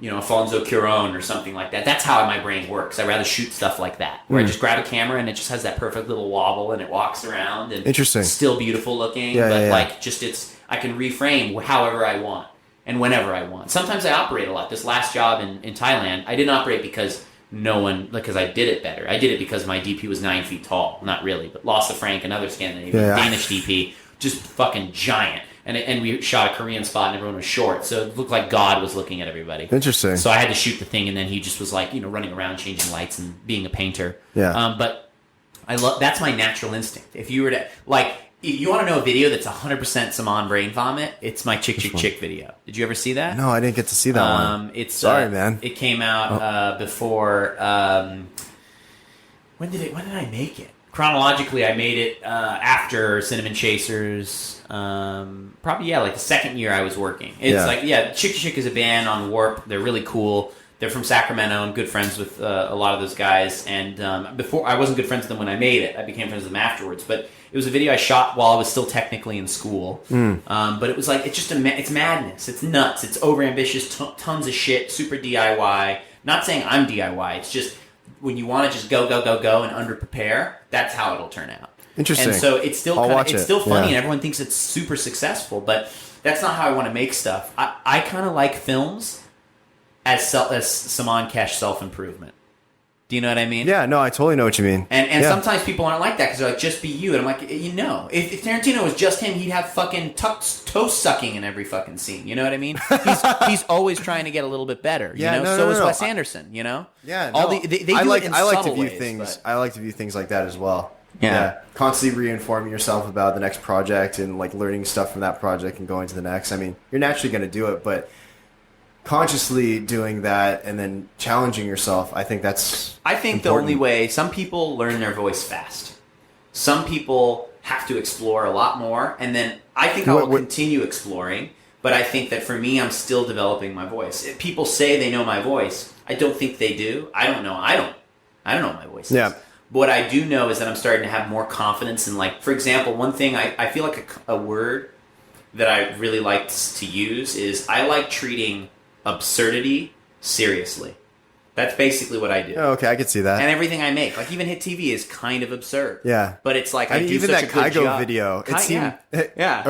Alfonso Cuarón or something like that. That's how my brain works. I rather shoot stuff like that, where I just grab a camera and it just has that perfect little wobble and it walks around and interesting, still beautiful looking, but I can reframe however I want and whenever I want. Sometimes I operate a lot. This last job in Thailand, I didn't operate because because I did it better. I did it because my DP was 9 feet tall. Not really, but Lasse Frank, another Scandinavian Danish DP, just fucking giant. And we shot a Korean spot and everyone was short. So it looked like God was looking at everybody. Interesting. So I had to shoot the thing and then he just was running around changing lights and being a painter. Yeah. But that's my natural instinct. If you were to, if you want to know a video that's 100% Saman brain vomit, it's my Chick video. Did you ever see that? No, I didn't get to see that one. Sorry, man. It came out before, when did I make it? Chronologically, I made it after Cinnamon Chasers. Probably the second year I was working. It's Chick is a band on Warp. They're really cool. They're from Sacramento. I'm good friends with a lot of those guys. And before I wasn't good friends with them when I made it. I became friends with them afterwards. But it was a video I shot while I was still technically in school. But it was it's madness. It's nuts. It's overambitious. Tons of shit. Super DIY. Not saying I'm DIY. It's just when you want to just go and under-prepare, that's how it'll turn out. Interesting. And so it's still still funny, yeah. and everyone thinks it's super successful, but that's not how I want to make stuff. I kind of like films as Saman Kesh self-improvement. Do you know what I mean? Yeah, no, I totally know what you mean. And yeah. sometimes people aren't like that because they're like, just be you. And I'm like, if Tarantino was just him, he'd have fucking toe sucking in every fucking scene. You know what I mean? He's always trying to get a little bit better. You know? So is Wes Anderson. You know? Yeah. All they do it in subtle ways, things. I like to view things like that as well. Yeah. Constantly reinforming yourself about the next project and like learning stuff from that project and going to the next. I mean, you're naturally going to do it, but consciously doing that and then challenging yourself, I think that's important. The only way, some people learn their voice fast. Some people have to explore a lot more, and then I think I will continue exploring, but I think that for me, I'm still developing my voice. If people say they know my voice, I don't think they do. I don't know. I don't know my voice. Yeah. What I do know is that I'm starting to have more confidence in, like, for example, one thing I feel like a word that I really like to use is I like treating absurdity seriously. That's basically what I do. Oh, okay, I could see that. And everything I make, like even Hit TV, is kind of absurd. Yeah, but it's like I do even such that a good Kygo job. video. It seemed, yeah.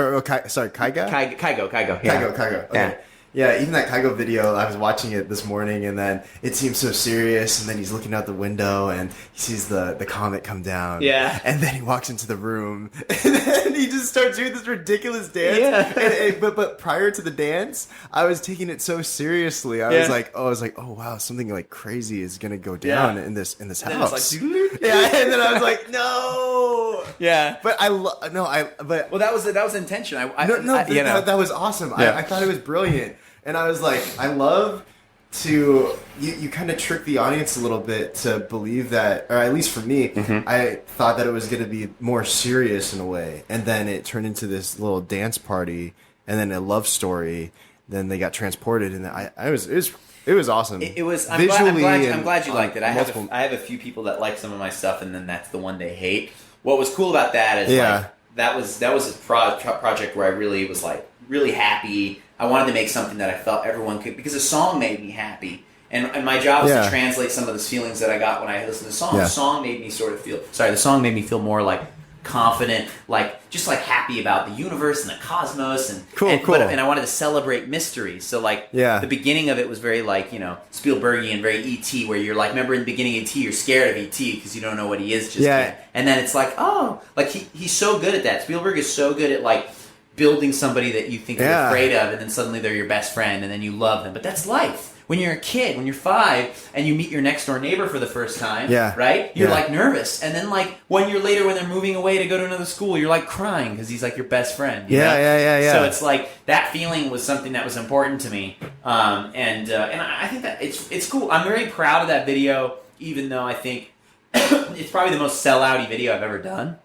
Sorry, Kygo. Kygo. Kygo. Okay. Yeah, even that Kygo video, I was watching it this morning, and then it seems so serious, and then he's looking out the window, and he sees the comet come down. Yeah. And then he walks into the room, and then he just starts doing this ridiculous dance. Yeah. But prior to the dance, I was taking it so seriously. I was like, oh wow, something like crazy is gonna go down in this house. Yeah, and then I was like, no. Yeah. But well, that was the intention. That was awesome. Yeah. I thought it was brilliant. And I was like, I love to you kind of trick the audience a little bit to believe that, or at least for me, I thought that it was going to be more serious in a way, and then it turned into this little dance party, and then a love story. Then they got transported, and it was awesome. It was. I'm glad you liked it. I have a few people that like some of my stuff, and then that's the one they hate. What was cool about that is like that was a project where I really was like really happy. I wanted to make something that I felt everyone could, because a song made me happy. And my job was to translate some of those feelings that I got when I listened to the song. Yeah. The song made me the song made me feel more like confident, like just like happy about the universe and the cosmos and cool. And I wanted to celebrate mystery. So like the beginning of it was very like, Spielbergian, very E.T., where you're like, remember in the beginning of E.T., you're scared of E.T. because you don't know what he is just yet. And then it's like, oh, like he's so good at that. Spielberg is so good at like building somebody that you think you're afraid of, and then suddenly they're your best friend, and then you love them. But that's life. When you're a kid, when you're 5, and you meet your next door neighbor for the first time, right? You're like nervous, and then like 1 year later, when they're moving away to go to another school, you're like crying because he's like your best friend. You know? So it's like that feeling was something that was important to me, and I think that it's cool. I'm very proud of that video, even though I think it's probably the most sellout-y video I've ever done.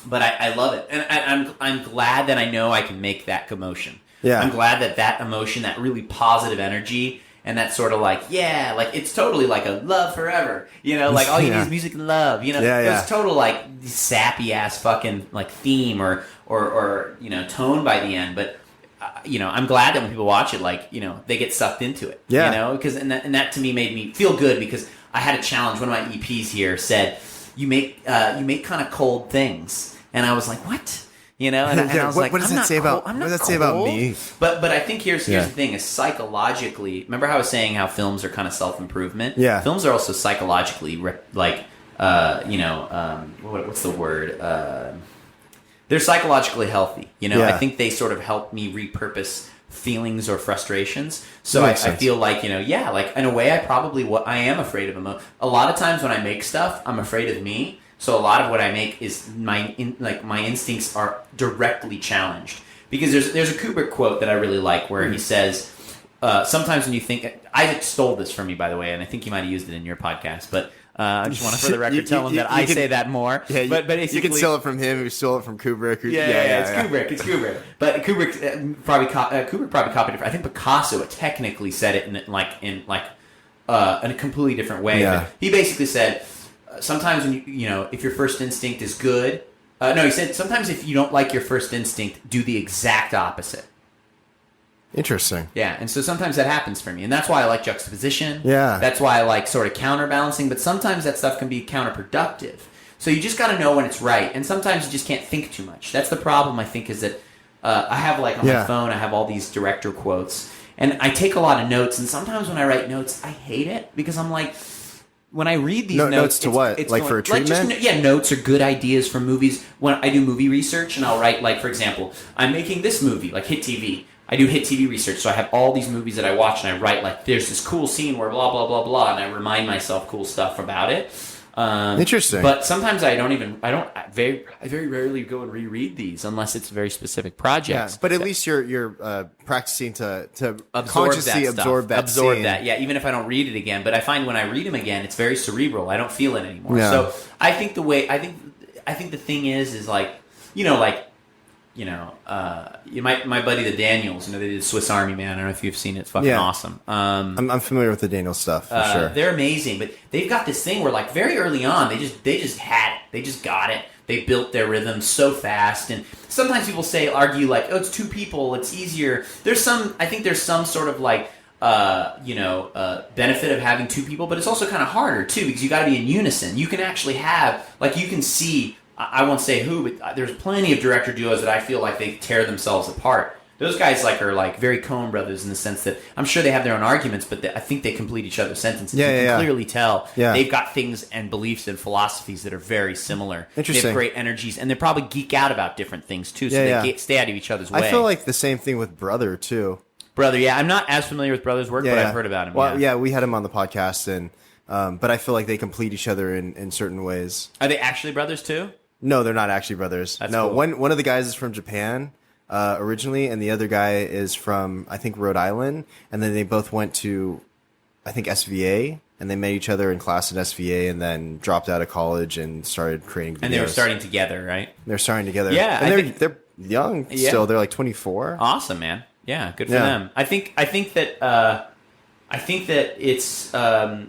But I love it, and I'm glad that I know I can make that commotion. Yeah, I'm glad that emotion, that really positive energy, and that sort of like it's totally like a love forever. Like all you need is music and love. It's total like sappy ass fucking like theme or tone by the end. But I'm glad that when people watch it, like they get sucked into it. Yeah, because and that to me made me feel good, because I had a challenge. One of my EPs here said, you make kind of cold things, and I was like, what? And I was like, what does that say about? What does that say about me? But I think here's the thing: is psychologically. Remember how I was saying how films are kind of self-improvement? Yeah, films are also psychologically what's the word? They're psychologically healthy. I think they sort of help me repurpose feelings or frustrations. So I feel like, like in a way I am afraid of a lot of times when I make stuff, I'm afraid of me. So a lot of what I make is my instincts are directly challenged. Because there's a Kubrick quote that I really like where he says, sometimes when you think, Isaac stole this from me, by the way, and I think you might have used it in your podcast, but I just want to, for the record, tell him that I say that more. Yeah, but basically, you can steal it from him. You stole it from Kubrick. It's Kubrick. But Kubrick probably copied it. I think Picasso technically said it in a completely different way. Yeah. But he basically said, sometimes when if your first instinct is good, he said sometimes if you don't like your first instinct, do the exact opposite. Interesting. Yeah, and so sometimes that happens for me, and that's why I like juxtaposition. Yeah. That's why I like sort of counterbalancing, but sometimes that stuff can be counterproductive. So you just got to know when it's right, and sometimes you just can't think too much. That's the problem, I think, is that I have like on my phone, I have all these director quotes, And I take a lot of notes, and sometimes when I write notes, I hate it because I'm like, when I read these notes to what? Like for a treatment? Notes or good ideas for movies. When I do movie research, and I'll write, like, for example, I'm making this movie, like Hit TV. I do Hit TV research, so I have all these movies that I watch, and I write, like, there's this cool scene where blah, blah, blah, blah, and I remind myself cool stuff about it. Interesting. But sometimes I very rarely go and reread these unless it's very specific projects. Yeah, but at least you're practicing to consciously absorb that scene. Yeah, even if I don't read it again. But I find when I read them again, it's very cerebral. I don't feel it anymore. Yeah. So I think the thing is like, my buddy the Daniels, they did Swiss Army Man. I don't know if you've seen it. It's fucking awesome. I'm familiar with the Daniels stuff for sure. They're amazing, but they've got this thing where, like, very early on, they just had it. They just got it. They built their rhythm so fast, and sometimes people argue like, oh, it's two people, it's easier. I think there's some sort of like benefit of having two people, but it's also kind of harder too because you got to be in unison. You can actually have, like, you can see. I won't say who, but there's plenty of director duos that I feel like they tear themselves apart. Those guys are very Coen brothers in the sense that I'm sure they have their own arguments, but I think they complete each other's sentences. You can clearly tell they've got things and beliefs and philosophies that are very similar. Interesting. They have great energies, and they probably geek out about different things too, so they stay out of each other's way. I feel like the same thing with Brother too. Brother, yeah, I'm not as familiar with Brother's work, but I've heard about him. Well, we had him on the podcast, and but I feel like they complete each other in certain ways. Are they actually brothers too? No, they're not actually brothers. That's cool. One of the guys is from Japan originally, and the other guy is from, I think, Rhode Island. And then they both went to, I think, SVA, and they met each other in class at SVA, and then dropped out of college and started creating videos. And they were starting together, right? They're starting together. Yeah, and they're young still. They're like 24. Awesome, man. Yeah, good for them. I think that it's. But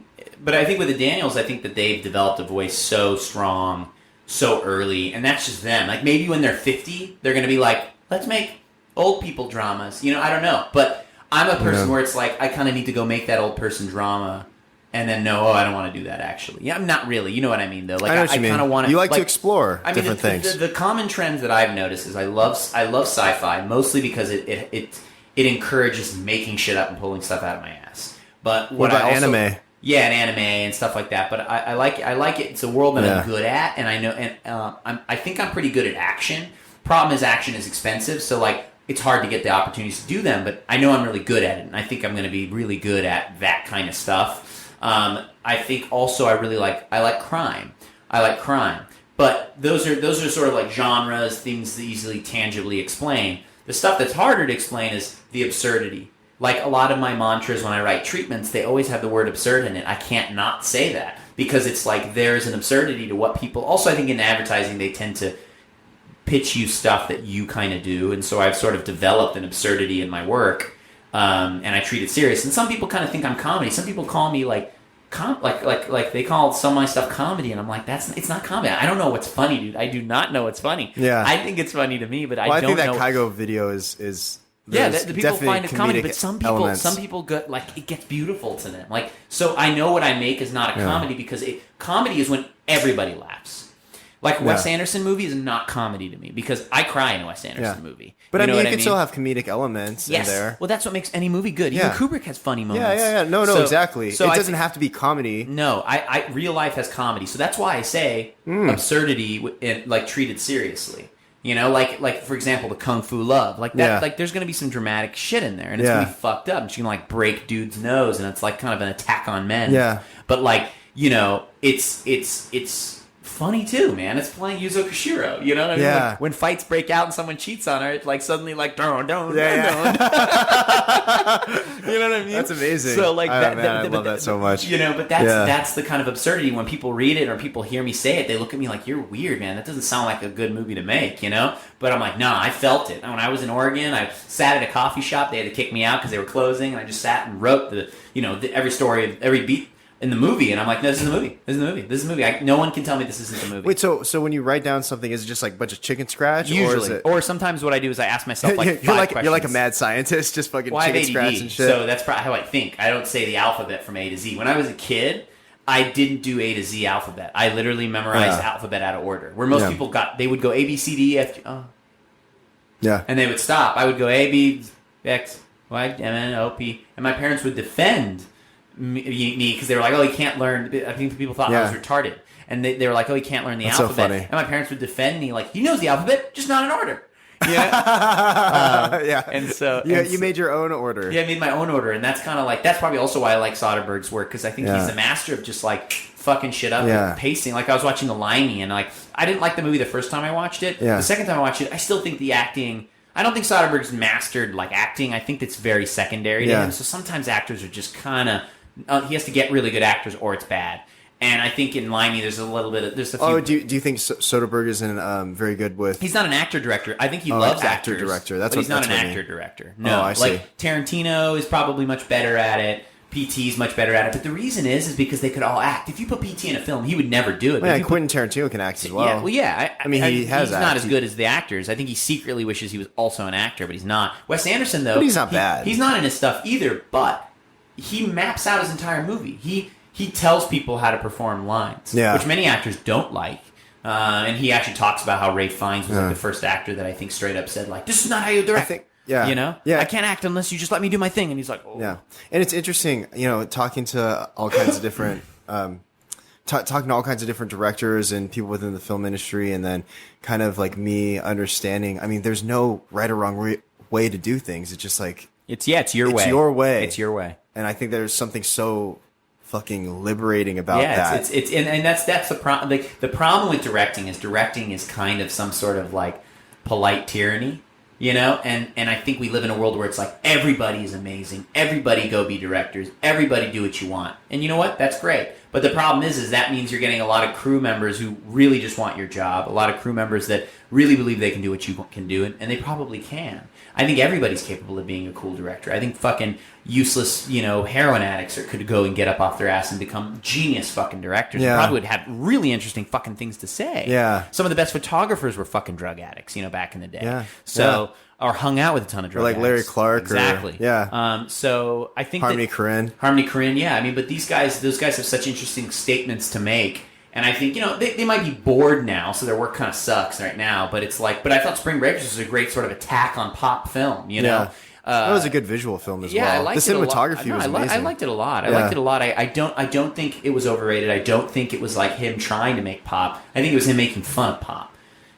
I think with the Daniels, I think that they've developed a voice so strong, so early, and that's just them. Like, maybe when they're 50, they're going to be like, let's make old people dramas. I don't know. But I'm a person where it's like, I kind of need to go make that old person drama, and then I don't want to do that, actually. Yeah, I'm not really. You know what I mean, though? Like, I kind of want to... You like to explore different things. The common trends that I've noticed is I love sci-fi, mostly because it encourages making shit up and pulling stuff out of my ass. But what about anime? Yeah, and anime and stuff like that. But I like it. It's a world that I'm good at, and I know, and I think I'm pretty good at action. Problem is, action is expensive, so like it's hard to get the opportunities to do them. But I know I'm really good at it, and I think I'm going to be really good at that kind of stuff. I think also I like crime. I like crime, but those are sort of like genres, things that easily tangibly explain. The stuff that's harder to explain is the absurdity. Like, a lot of my mantras when I write treatments, they always have the word absurd in it. I can't not say that because it's like there's an absurdity to what people... Also, I think in advertising, they tend to pitch you stuff that you kind of do, and so I've sort of developed an absurdity in my work, and I treat it serious. And some people kind of think I'm comedy. Some people call me like they call some of my stuff comedy, and I'm like, it's not comedy. I don't know what's funny, dude. I do not know what's funny. Yeah, I think it's funny to me, but I don't know. I think that Kygo video is the people find it comedy, but some people go, like, it gets beautiful to them. Like, so I know what I make is not a comedy because comedy is when everybody laughs. Like, a Wes Anderson movie is not comedy to me because I cry in a Wes Anderson movie. But you can still have comedic elements in there. Well, that's what makes any movie good. Even Kubrick has funny moments. Yeah. No, exactly. So it doesn't have to be comedy. No, I real life has comedy. So that's why I say absurdity, like, treated seriously. Like for example, the Kung Fu Love, like that. Like, there's going to be some dramatic shit in there, and it's going to be fucked up. And she can, like, break dude's nose, and it's like kind of an attack on men. Yeah. But, like, it's funny too, man. It's playing Yuzo Koshiro. You know what I mean? Yeah. Like, when fights break out and someone cheats on her, it's like suddenly like don't. You know what I mean? That's amazing. So, like, I love that so much. But that's the kind of absurdity. When people read it or people hear me say it, they look at me like, you're weird, man. That doesn't sound like a good movie to make, But I'm like, no, I felt it. When I was in Oregon, I sat at a coffee shop. They had to kick me out because they were closing, and I just sat and wrote every story, every beat in the movie, and I'm like, no, this is a movie. This is a movie. No one can tell me this isn't a movie. Wait, so when you write down something, is it just like a bunch of chicken scratch? Usually. Or sometimes what I do is I ask myself like you're questions. You're like a mad scientist, just fucking chicken scratch and shit. So that's probably how I think. I don't say the alphabet from A to Z. When I was a kid, I didn't do A to Z alphabet. I literally memorized alphabet out of order. Where most people they would go A, B, C, D, E, F, G, yeah. And they would stop. I would go A, B, X, Y-M-N-O-P. And my parents would defend me because they were like, oh, he can't learn. I think people thought I was retarded. And they were like, oh, he can't learn the alphabet. So funny. And my parents would defend me like, he knows the alphabet, just not in order. Yeah. And so you made your own order. Yeah, I made my own order, and that's kind of like, that's probably also why I like Soderbergh's work, because I think he's a master of just like fucking shit up and pacing. Like I was watching The Limey, and like I didn't like the movie the first time I watched it. The second time I watched it, I still think the acting. I don't think Soderbergh's mastered like acting. I think it's very secondary to him. So sometimes actors are just kind of he has to get really good actors, or it's bad. And I think in Limey, there's a little bit of, there's a few... Oh, do you think Soderbergh isn't very good with... He's not an actor-director. I think he loves actors. Actor-director. But he's not an actor-director. No. I see. Like, Tarantino is probably much better at it. P.T.'s much better at it. But the reason is because they could all act. If you put P.T. in a film, he would never do it. Yeah, Quentin Tarantino can act as well. I mean, he has he's not as good as the actors. I think he secretly wishes he was also an actor, but he's not. Wes Anderson, though... But he's not bad. He's not in his stuff either, but he maps out his entire movie. He tells people how to perform lines, which many actors don't like. And he actually talks about how Ralph Fiennes was like the first actor that I think straight up said, like, this is not how you direct. You know? I can't act unless you just let me do my thing. And he's like, oh. Yeah. And it's interesting, talking to all kinds of different... talking to all kinds of different directors and people within the film industry, and then kind of like me understanding, I mean, there's no right or wrong way to do things. It's just like... It's your way. It's your way. It's your way. And I think there's something so... fucking liberating about that. It's and that's the problem. Like, the problem with directing is kind of some sort of like polite tyranny, And I think we live in a world where it's like everybody is amazing, everybody go be directors, everybody do what you want, and you know what? That's great. But the problem is that means you're getting a lot of crew members who really just want your job, a lot of crew members that really believe they can do what you can do, and they probably can. I think everybody's capable of being a cool director. I think fucking useless, heroin addicts could go and get up off their ass and become genius fucking directors. Yeah. And probably would have really interesting fucking things to say. Yeah. Some of the best photographers were fucking drug addicts, back in the day. Yeah. So, or hung out with a ton of drug addicts. Or like Larry Clark. Exactly. So I think Harmony Korine, yeah. I mean, but those guys have such interesting statements to make. And I think, they might be bored now, so their work kind of sucks right now. But it's like, but I thought Spring Breakers was a great sort of attack on pop film, Yeah. That was a good visual film as well. I liked the cinematography was amazing. I liked it a lot. I liked it a lot. I don't think it was overrated. I don't think it was like him trying to make pop. I think it was him making fun of pop.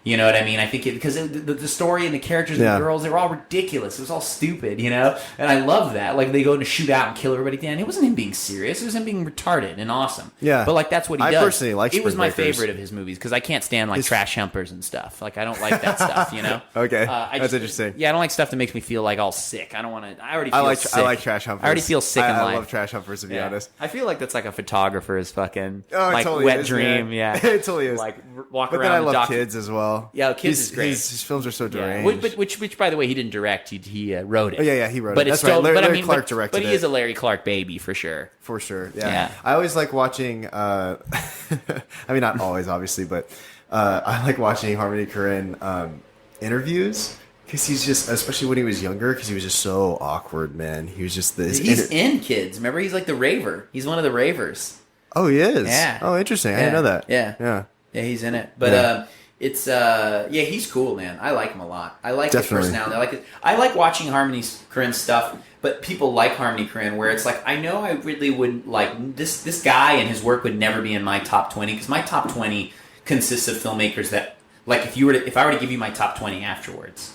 You know what I mean? I think because the story and the characters and the girls, they were all ridiculous. It was all stupid, And I love that. Like, they go in a shootout and kill everybody at the end. It wasn't him being serious. It was him being retarded and awesome. Yeah. But, like, that's what he does. I personally like It was my favorite of his movies because I can't stand, like, trash humpers and stuff. Like, I don't like that stuff, Okay. That's interesting. Yeah, I don't like stuff that makes me feel, like, all sick. I don't want to... I already feel sick. I like trash humpers. I already feel sick in life. I love trash humpers, to be honest. I feel like that's like a photographer's fucking... Oh, it like, totally wet is, dream, man. It totally is. Like, walk but around then I love kids as well. Yeah, kids is great. His films are so deranged. Yeah. Which, by the way, he didn't direct. He wrote it. Oh, yeah, he wrote it. That's right. Larry Clark directed it. But he is a Larry Clark baby, for sure. For sure, yeah. I always like watching, I mean, not always, obviously, but I like watching Harmony Korine interviews. Because he's just, especially when he was younger, because he was just so awkward, man. He was just this... He's in Kids. Remember, he's like the raver. He's one of the ravers. Oh, he is? Yeah. Oh, interesting. I didn't know that. Yeah, he's in it. But, it's he's cool, man. I like him a lot. I like his personality. I like watching Harmony Korine stuff, but people like Harmony Korine where it's like, I know I really wouldn't like this guy and his work would never be in my top 20 because my top 20 consists of filmmakers that, like, if I were to give you my top 20 afterwards,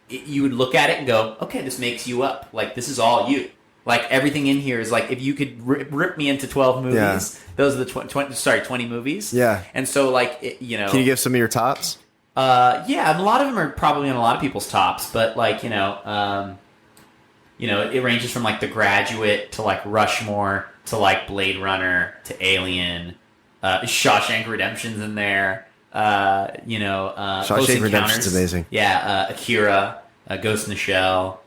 you would look at it and go, okay, this makes you up. Like, this is all you. Like, everything in here is like, if you could rip me into 12 movies, those are the 20 movies. Yeah. And so, like, Can you give some of your tops? Yeah, a lot of them are probably on a lot of people's tops, but, like, it ranges from, like, The Graduate to, like, Rushmore to, like, Blade Runner to Alien. Shawshank Redemption's in there. Shawshank Redemption's amazing. Yeah, Akira, Ghost in the Shell.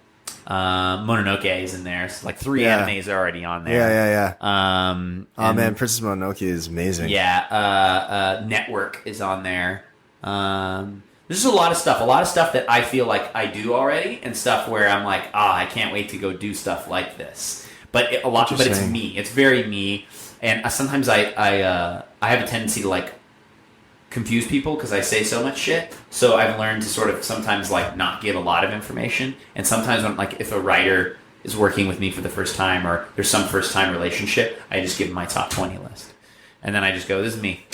Mononoke is in there. So, like, 3 animes are already on there. Yeah. Oh man, Princess Mononoke is amazing. Yeah. Network is on there. There's just a lot of stuff that I feel like I do already, and stuff where I'm like, I can't wait to go do stuff like this. But but it's me. It's very me, and sometimes I have a tendency to, like, confuse people because I say so much shit. So I've learned to sort of sometimes like not give a lot of information. And sometimes when like if a writer is working with me for the first time or there's some first time relationship, I just give them my top 20 list. And then I just go, this is me.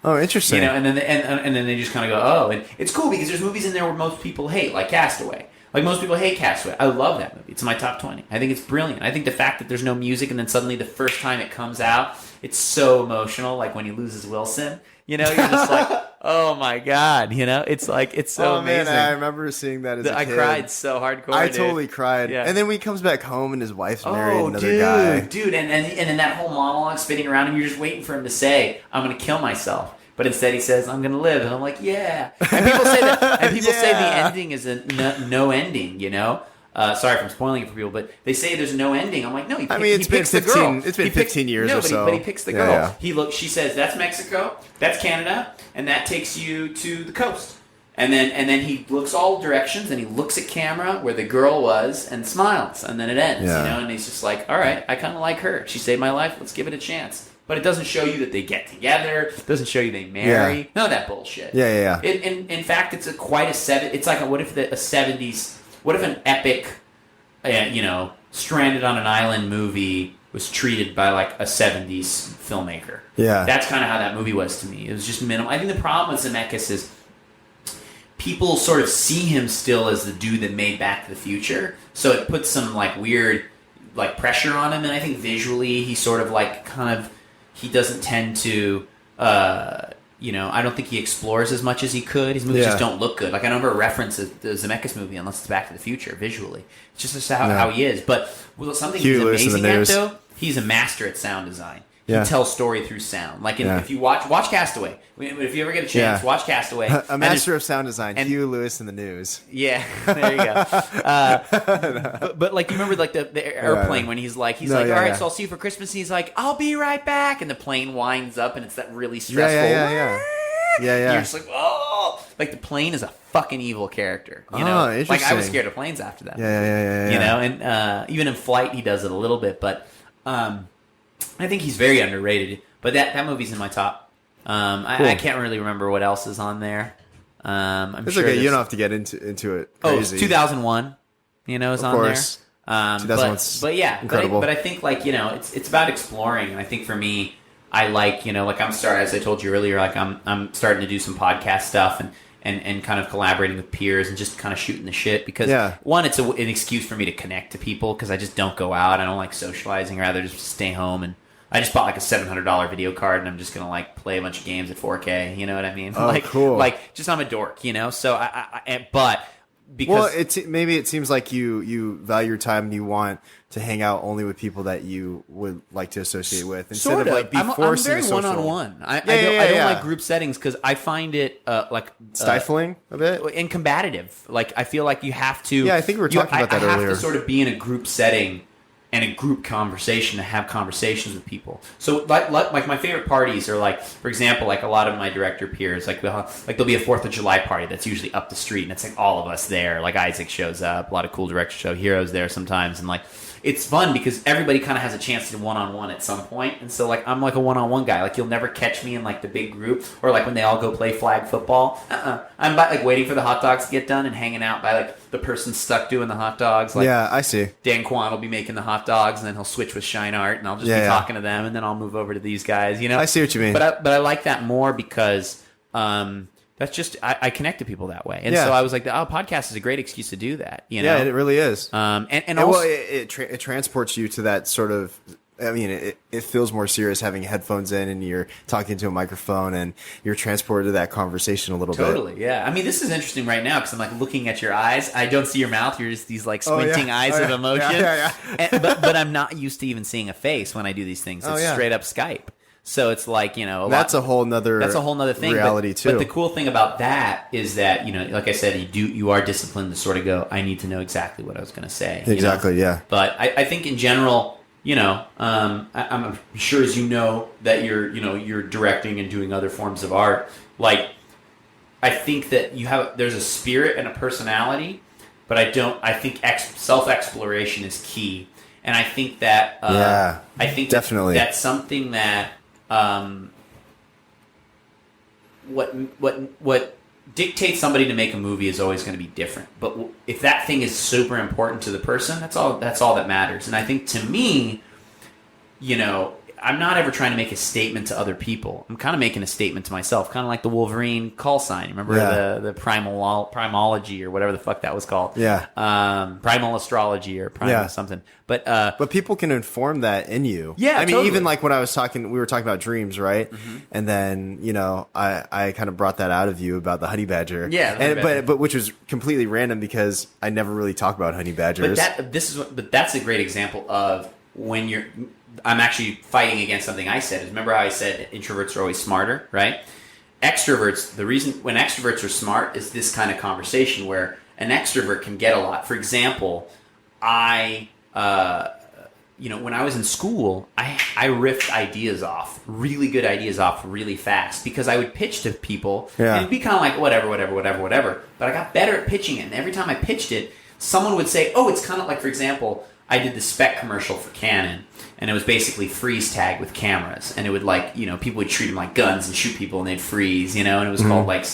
Oh, interesting. You know, and then they just kind of go, oh, and it's cool because there's movies in there where most people hate, like Castaway. Like most people hate Castaway. I love that movie. It's my top 20. I think it's brilliant. I think the fact that there's no music and then suddenly the first time it comes out, it's so emotional. Like when he loses Wilson, you know, you're just like, oh my god, you know, it's like it's so amazing. Man, I remember seeing that as a kid. I cried so hardcore. I dude. totally cried. Yeah. And then when he comes back home and his wife's married another guy. Dude, and then that whole monologue spinning around and you're just waiting for him to say, I'm going to kill myself. But instead he says, I'm going to live. And I'm like, yeah. And people say that. And people say the ending is a no ending, you know? Sorry if I'm spoiling it for people, but they say there's no ending. I'm like, no, he picks the girl. It's been 15 years or so. But he picks the girl. Yeah. She says, that's Mexico, that's Canada, and that takes you to the coast. And then he looks all directions, and he looks at camera where the girl was and smiles. And then it ends, you know? And he's just like, all right, I kind of like her. She saved my life. Let's give it a chance. But it doesn't show you that they get together. It doesn't show you they marry. Yeah. None of that bullshit. Yeah. In fact, it's it's like what if an epic, you know, stranded on an island movie was treated by like a 70s filmmaker. Yeah. That's kind of how that movie was to me. It was just minimal. I think the problem with Zemeckis is people sort of see him still as the dude that made Back to the Future. So it puts some like weird like pressure on him. And I think visually he sort of like kind of, he doesn't tend to, you know, I don't think he explores as much as he could. His movies just don't look good. Like I never reference the Zemeckis movie unless it's Back to the Future visually. It's just how he is. But something he's amazing at though, he's a master at sound design. He tells story through sound. Like if you watch Castaway, if you ever get a chance, watch Castaway. A master of sound design, Hugh Lewis in the News. Yeah, there you go. But like you remember like the airplane when he's like, all right, so I'll see you for Christmas. And he's like, I'll be right back, and the plane winds up, and it's that really stressful. Yeah. You're just like, oh, like the plane is a fucking evil character. You know, interesting. Like I was scared of planes after that. Yeah. You know, and even in flight he does it a little bit, but. I think he's very underrated, but that movie's in my top. Cool. I can't really remember what else is on there. It's sure okay. You don't have to get into it. Crazy. It's 2001. You know, is of on course. there. 2001's but yeah, incredible. But I think like you know, it's about exploring, and I think for me, I like you know, like I'm starting as I told you earlier, like I'm starting to do some podcast stuff and kind of collaborating with peers and just kind of shooting the shit because one, it's an excuse for me to connect to people because I just don't go out. I don't like socializing. I rather just stay home and I just bought like a $700 video card and I'm just gonna like play a bunch of games at 4K. You know what I mean? Oh, cool. Like just I'm a dork, you know. So but because maybe it seems like you value your time and you want to hang out only with people that you would like to associate with instead sort of like be forced I'm very social. one-on-one. I don't like group settings because I find it like stifling a bit and combative. Like I feel like you have to. Yeah, I think we were talking about that earlier. I have to sort of be in a group setting and a group conversation to have conversations with people. So like my favorite parties are like, for example, like a lot of my director peers, like there'll be a 4th of July party that's usually up the street and it's like all of us there. Like Isaac shows up, a lot of cool director show heroes there sometimes, and like it's fun because everybody kind of has a chance to one-on-one at some point. And so like I'm like a one-on-one guy. Like you'll never catch me in like the big group or like when they all go play flag football. I'm like waiting for the hot dogs to get done and hanging out by like the person stuck doing the hot dogs. Like, yeah, I see. Dan Kwan will be making the hot dogs and then he'll switch with Shine Art and I'll just be talking to them and then I'll move over to these guys. You know, I see what you mean. But I like that more because that's just I connect to people that way, and so I was like, podcast is a great excuse to do that. You know, yeah, it really is. And also, it transports you to that sort of. I mean, it feels more serious having headphones in and you're talking to a microphone and you're transported to that conversation a little bit. Totally, yeah. I mean, this is interesting right now because I'm like looking at your eyes. I don't see your mouth. You're just these like squinting eyes of emotion. Yeah. But I'm not used to even seeing a face when I do these things. It's straight up Skype. So it's like, you know, that's a whole nother thing. Reality too. But the cool thing about that is that, you know, like I said, you are disciplined to sort of go, I need to know exactly what I was going to say. Exactly, you know? yeah. But I think in general, you know, I'm sure as you know that you're directing and doing other forms of art. Like, I think that there's a spirit and a personality, but I think self-exploration is key. And I think that, definitely. That's something that, what dictates somebody to make a movie is always going to be different. But if that thing is super important to the person, that's all that matters. And I think to me, I'm not ever trying to make a statement to other people. I'm kind of making a statement to myself, kind of like the Wolverine call sign. Remember the primology or whatever the fuck that was called? Yeah. Primal astrology or primal something. But people can inform that in you. Yeah, I mean, totally. even like when we were talking about dreams, right? Mm-hmm. And then, I kind of brought that out of you about the honey badger. Yeah. But which was completely random because I never really talk about honey badgers. But that's a great example of when I'm actually fighting against something I said. Remember how I said introverts are always smarter, right? Extroverts, the reason when extroverts are smart is this kind of conversation where an extrovert can get a lot. For example, when I was in school, I riffed ideas off, really good ideas off really fast because I would pitch to people and it'd be kind of like whatever. But I got better at pitching it. And every time I pitched it, someone would say, oh, it's kind of like, for example, I did the spec commercial for Canon, and it was basically freeze tag with cameras, and it would people would treat them like guns and shoot people, and they'd freeze, and it was called like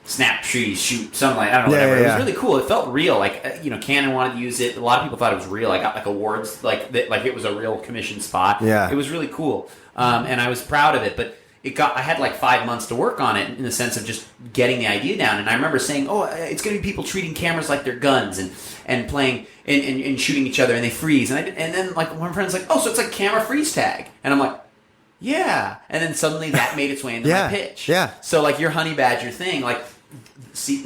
snap trees, shoot something like I don't know whatever. It was really cool. It felt real. Canon wanted to use it. A lot of people thought it was real. I got like awards, like it was a real commission spot. Yeah, it was really cool, and I was proud of it. But I had like 5 months to work on it in the sense of just getting the idea down. And I remember saying, oh, it's going to be people treating cameras like they're guns and playing and shooting each other and they freeze. And then like one friend's like, oh, so it's like camera freeze tag. And I'm like, yeah. And then suddenly that made its way into my pitch. Yeah. So like your honey badger thing, see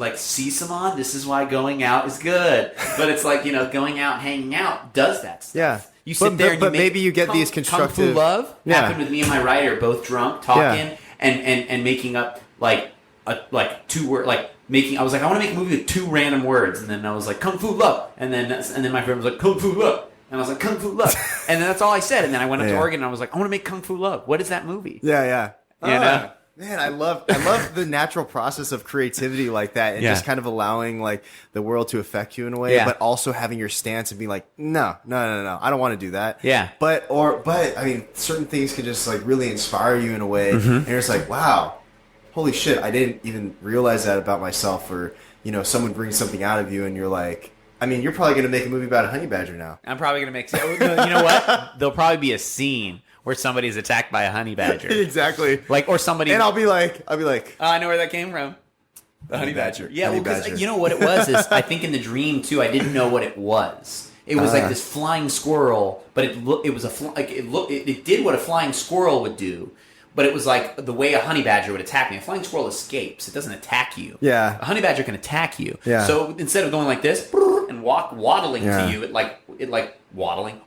Saman, this is why going out is good. But it's like, going out and hanging out does that stuff. Yeah. You sit there and but maybe you get these constructive... Kung Fu Love happened with me and my writer, both drunk, talking, and making up two words, I was like, I want to make a movie with two random words, and then I was like, Kung Fu Love, and then my friend was like, Kung Fu Love, and I was like, Kung Fu Love, and then that's all I said, and then I went up to Oregon and I was like, I want to make Kung Fu Love. What is that movie? Yeah. Man, I love the natural process of creativity like that, and just kind of allowing like the world to affect you in a way, but also having your stance and be like, no, I don't want to do that. Yeah. But I mean, certain things can just like really inspire you in a way, and you're just like, wow, holy shit, I didn't even realize that about myself, or someone brings something out of you, and you're like, I mean, you're probably gonna make a movie about a honey badger now. I'm probably gonna make. You know what? There'll probably be a scene where somebody's attacked by a honey badger. Exactly. Or somebody... And I'll be like... Oh, I know where that came from. The honey badger. Yeah, because you know what it was? Is I think in the dream, too, I didn't know what it was. It was like this flying squirrel, but it did what a flying squirrel would do, but it was like the way a honey badger would attack me. A flying squirrel escapes. It doesn't attack you. Yeah. A honey badger can attack you. Yeah. So instead of going like this and waddling to you,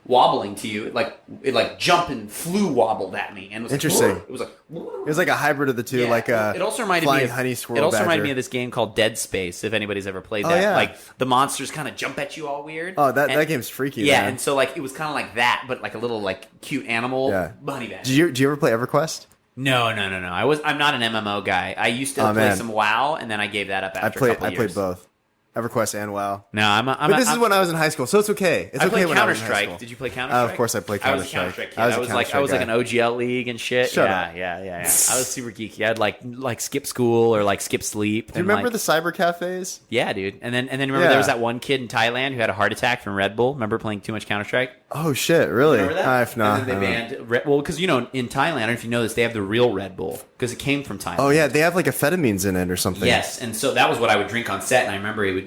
wobbling to you, it like jumped and flew wobbled at me, and it was interesting. It was like a hybrid of the two, like a it also reminded flying me of, honey squirrel. It also badger. reminded me of this game called Dead Space. If anybody's ever played that, like the monsters kind of jump at you all weird. Oh, that game's freaky. Yeah, man. and so like it was kind of like that, but like a little like cute animal honey badger. Did you ever play EverQuest? No. I'm not an MMO guy. I used to play some WoW, and then I gave that up after a couple years. I played both. EverQuest and WoW. No, but this is when I was in high school, so it's okay. It's okay when I was in high school. Did you play Counter-Strike? Of course I played Counter-Strike. I was like an OGL League and shit. Shut up. Yeah. I was super geeky. I had like skip school or like skip sleep. Do you remember the cyber cafes? Yeah, dude. And then remember there was that one kid in Thailand who had a heart attack from Red Bull. Remember playing too much Counter-Strike? Oh shit, really? Remember that? If not, and then they banned because in Thailand, I don't know if you know this, they have the real Red Bull because it came from Thailand. Oh yeah, they have like amphetamines in it or something. Yes, and so that was what I would drink on set, and I remember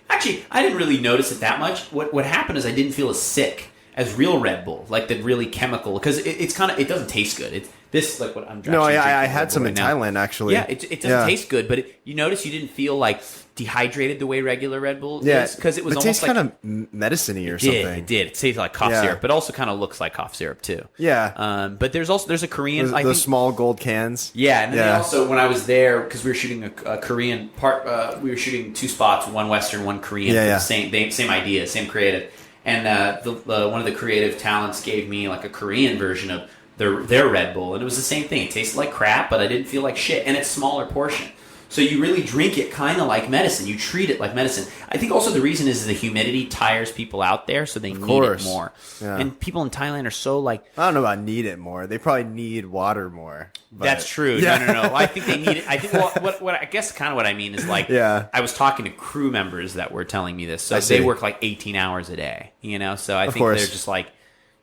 actually I didn't really notice it that much. What happened is I didn't feel as sick as real Red Bull, like the really chemical, because it's kind of, it doesn't taste good. It's this like what I'm drinking. No, I had some in Thailand actually. Yeah, it doesn't taste good, but you notice you didn't feel like dehydrated the way regular Red Bull is, because it was almost like kind of medicine-y or something. It did. It tasted like cough syrup, but also kind of looks like cough syrup too. Yeah. But there's a Korean. Those small gold cans. Yeah, and then also when I was there, because we were shooting a Korean part, we were shooting two spots, one Western, one Korean. Yeah. Same idea, same creative. And one of the creative talents gave me like a Korean version of their Red Bull, and it was the same thing. It tasted like crap, but I didn't feel like shit, and it's smaller portion. So you really drink it kind of like medicine. You treat it like medicine. I think also the reason is the humidity tires people out there, so they need it more. Yeah. And people in Thailand are so like... I don't know about need it more. They probably need water more. But, that's true. Yeah. No. I think they need it. I think what I guess kind of what I mean is like, I was talking to crew members that were telling me this. So they work like 18 hours a day, you know? So I think they're just like,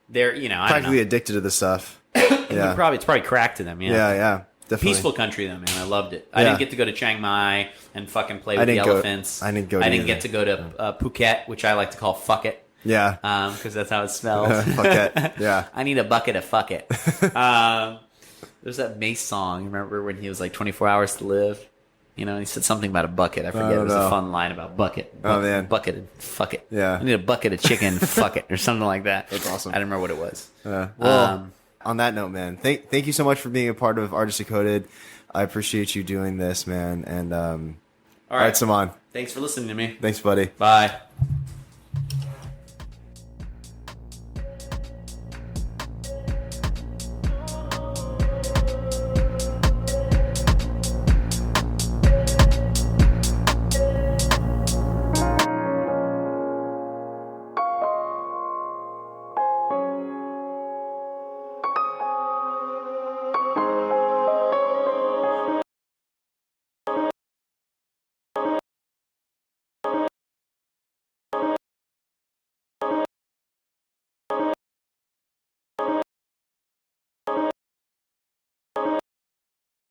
they're, you know, I practically don't know. addicted to the stuff. It's probably crack to them, Yeah. Definitely. Peaceful country though, man. I loved it. I didn't get to go to Chiang Mai and fucking play with the elephants. I didn't get to go to Phuket, which I like to call fuck it. Yeah. Because that's how it smells. Fuck it. Yeah. I need a bucket of fuck it. There's that Mace song. Remember when he was like 24 hours to live? You know, he said something about a bucket. I forget. It was a fun line about bucket. Oh, man. Bucket and fuck it. Yeah. I need a bucket of chicken, fuck it, or something like that. That's awesome. I don't remember what it was. Well, on that note, man, thank you so much for being a part of Artist Decoded. I appreciate you doing this, man. And all right, Saman. Thanks for listening to me. Thanks, buddy. Bye.